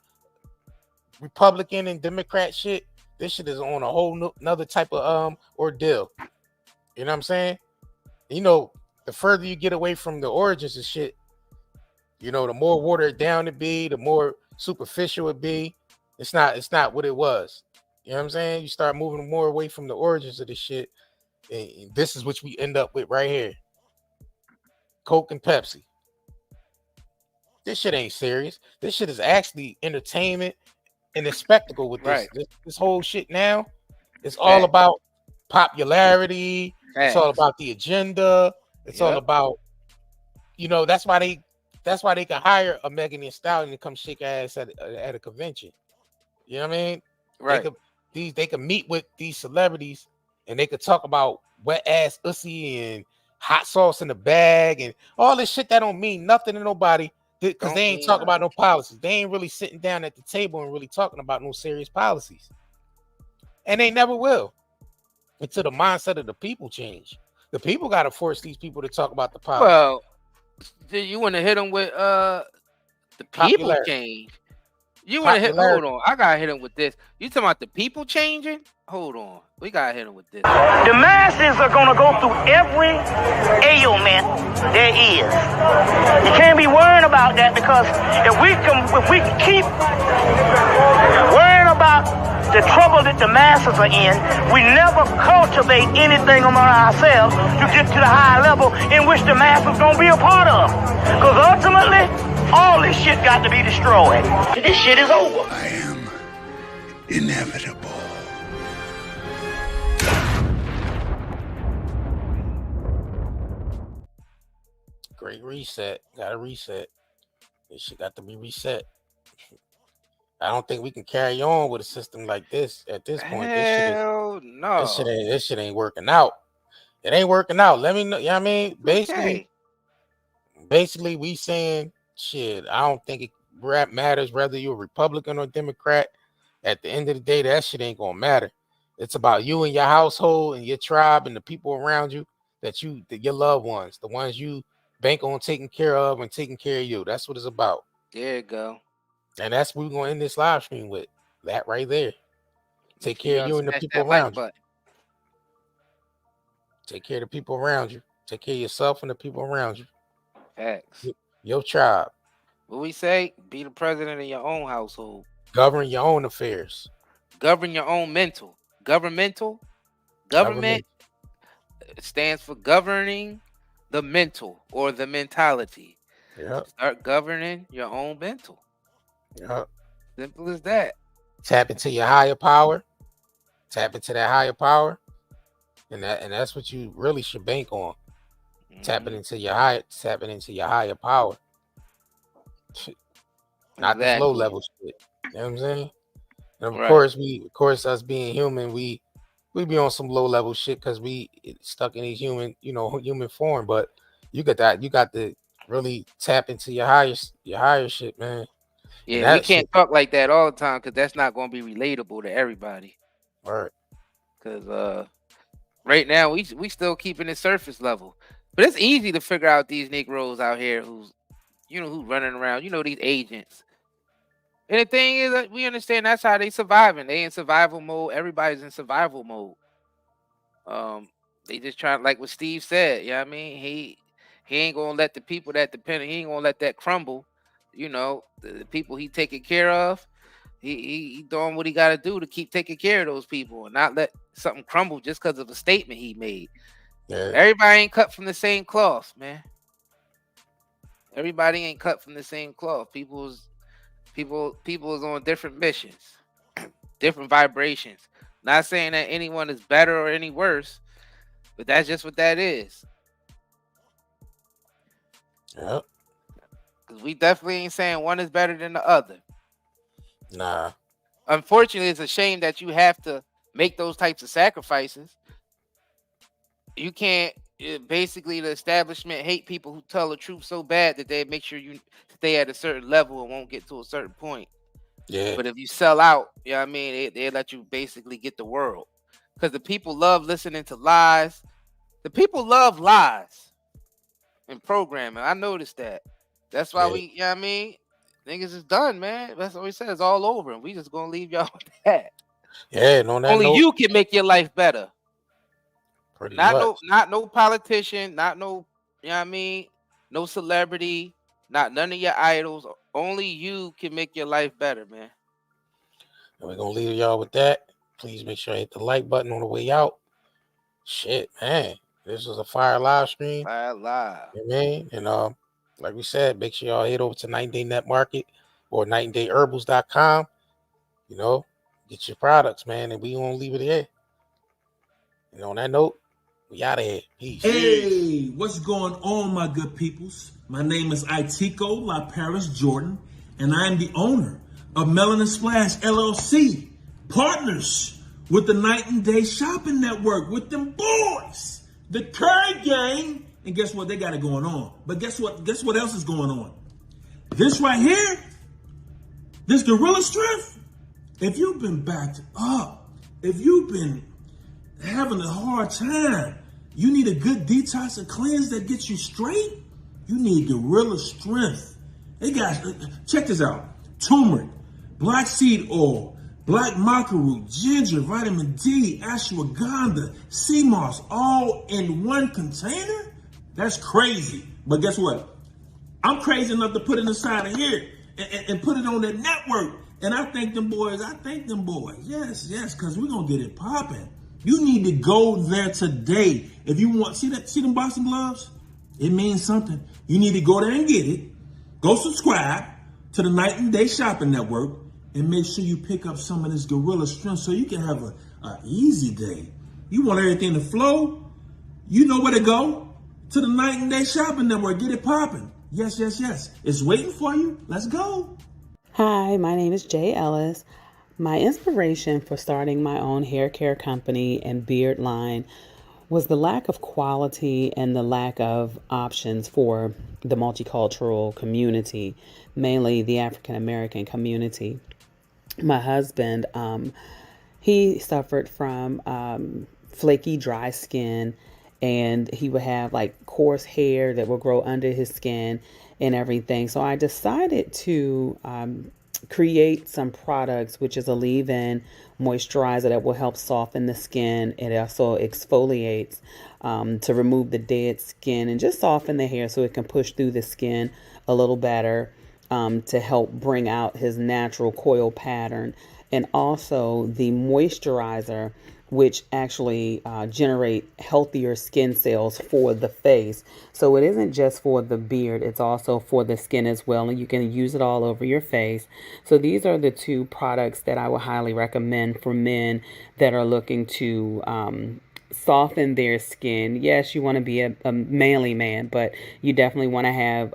Republican and Democrat shit, this shit is on a whole another type of ordeal. You know what I'm saying? You know, the further you get away from the origins of shit, you know, the more watered down it be, the more superficial it be. It's not what it was. You know what I'm saying? You start moving more away from the origins of this shit, and this is what we end up with right here. Coke and Pepsi. This shit ain't serious. This shit is actually entertainment and a spectacle with this.
Right.
This whole shit now. It's all about popularity. It's all about the agenda. It's all about, you know, that's why they can hire a Megan Thee Stallion to come shake ass at a convention. You know what I mean?
Right.
They could meet with these celebrities and they could talk about wet ass ussy and hot sauce in the bag and all this shit that don't mean nothing to nobody because they ain't talking about no policies. They ain't really sitting down at the table and really talking about no serious policies. And they never will until the mindset of the people change. The people got to force these people to talk about the policies.
Well, you want to hit them with the people change. You want to hit? Hold on, I gotta hit him with this. You talking about the people changing? Hold on, we gotta hit him with this.
The masses are gonna go through every ailment there is. You can't be worrying about that because if we can keep worrying about the trouble that the masses are in, we never cultivate anything among ourselves to get to the high level in which the masses gonna be a part of. Because ultimately, all this shit got to be destroyed. This shit is over.
I am inevitable.
Great reset. Gotta reset. This shit got to be reset. I don't think we can carry on with a system like this at this point.
Hell no.
This shit ain't working out. It ain't working out. Let me know. You know what I mean? Basically, we saying shit. I don't think it matters whether you're a Republican or Democrat. At the end of the day, that shit ain't gonna matter. It's about you and your household and your tribe and the people around you your loved ones, the ones you bank on taking care of and taking care of you. That's what it's about.
There you go.
And that's what we're gonna end this live stream with. That right there. Take care of you and the people around you. Take care of the people around you. Take care of yourself and the people around you.
Facts.
Your tribe.
What we say? Be the president of your own household.
Govern your own affairs.
Govern your own mental. Government stands for governing the mental or the mentality.
Yep.
Start governing your own mental.
Yep.
Simple as that.
Tap into your higher power. Tap into that higher power. And that's what you really should bank on. Tapping into your higher power. Not this low level shit. You know what I'm saying? And of course, us being human, we be on some low level shit because we stuck in these human form. But you got to really tap into your higher shit, man.
Yeah, we can't talk like that all the time because that's not going to be relatable to everybody.
Right.
Because right now we still keeping it surface level, but it's easy to figure out these Negroes out here who's running around. These agents. And the thing is that we understand that's how they surviving. They in survival mode. Everybody's in survival mode. They just trying, like what Steve said. You know what I mean? He ain't gonna let the people that depend. He ain't gonna let that crumble. The people he taking care of. He doing what he got to do to keep taking care of those people and not let something crumble just because of a statement he made.
Yeah.
Everybody ain't cut from the same cloth, man. Everybody ain't cut from the same cloth. People is on different missions, different vibrations. Not saying that anyone is better or any worse, but that's just what that is.
Yep.
Because we definitely ain't saying one is better than the other.
Nah.
Unfortunately, it's a shame that you have to make those types of sacrifices. You can't basically the establishment hate people who tell the truth so bad that they make sure you stay at a certain level and won't get to a certain point.
Yeah.
But if you sell out, you know what I mean, they let you basically get the world. Because the people love listening to lies. The people love lies and programming. I noticed that. That's why we, you know what I mean? Niggas is done, man. That's what we said. It's all over. And we just gonna leave y'all with that.
Yeah, and on that
Only
note,
you can make your life better.
pretty
Not
much.
not no politician, not no, you know what I mean? No celebrity, not none of your idols. Only you can make your life better, man.
And we're gonna leave y'all with that. Please make sure you hit the like button on the way out. Shit, man. This was a fire live stream.
Fire live.
You know what I mean? And like we said, make sure y'all head over to 9 Day Net Market or 9dayherbals.com. You know, get your products, man, and we gonna leave it here. And on that note, we out of here. Peace.
Hey, what's going on, my good peoples? My name is Itiko La Paris Jordan, and I am the owner of Melanin Splash LLC, partners with the Night and Day Shopping Network, with them boys, the Curry Gang. And guess what? They got it going on. But guess what? Guess what else is going on? This right here, this Gorilla Strength. If you've been backed up, if you've been having a hard time, you need a good detox and cleanse that gets you straight, you need Gorilla Strength. Hey guys, check this out. Turmeric, black seed oil, black maca root, ginger, vitamin D, ashwagandha, sea moss, all in one container? That's crazy. But guess what? I'm crazy enough to put it inside of here and put it on that network. And I thank them boys. Yes, because we're going to get it popping. You need to go there today. If you want, see them boxing gloves? It means something. You need to go there and get it. Go subscribe to the Night and Day Shopping Network and make sure you pick up some of this Gorilla Strength so you can have an easy day. You want everything to flow? You know where to go. To the Night and Day Shopping Network. Get it popping. Yes. It's waiting for you. Let's go.
Hi, my name is Jay Ellis. My inspiration for starting my own hair care company and beard line was the lack of quality and the lack of options for the multicultural community, mainly the African American community. My husband, he suffered from flaky, dry skin, and he would have like coarse hair that would grow under his skin and everything. So I decided to create some products, which is a leave-in moisturizer that will help soften the skin. It also exfoliates to remove the dead skin and just soften the hair so it can push through the skin a little better, to help bring out his natural coil pattern. And also the moisturizer, which actually generate healthier skin cells for the face. So it isn't just for the beard, it's also for the skin as well, and you can use it all over your face. So these are the two products that I would highly recommend for men that are looking to soften their skin. Yes, you want to be a manly man, but you definitely want to have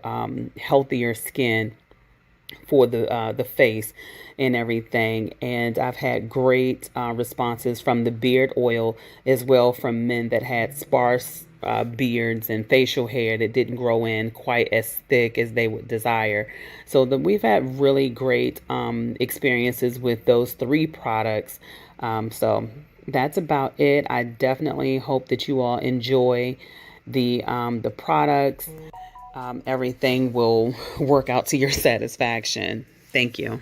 healthier skin for the face and everything. And I've had great responses from the beard oil as well, from men that had sparse beards and facial hair that didn't grow in quite as thick as they would desire. So we've had really great experiences with those three products. So that's about it. I definitely hope that you all enjoy the products. Everything will work out to your satisfaction. Thank you.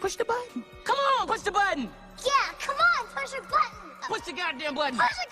Push the button. Come on, push the button.
Yeah, come on, push your button.
Push the goddamn button.
Push the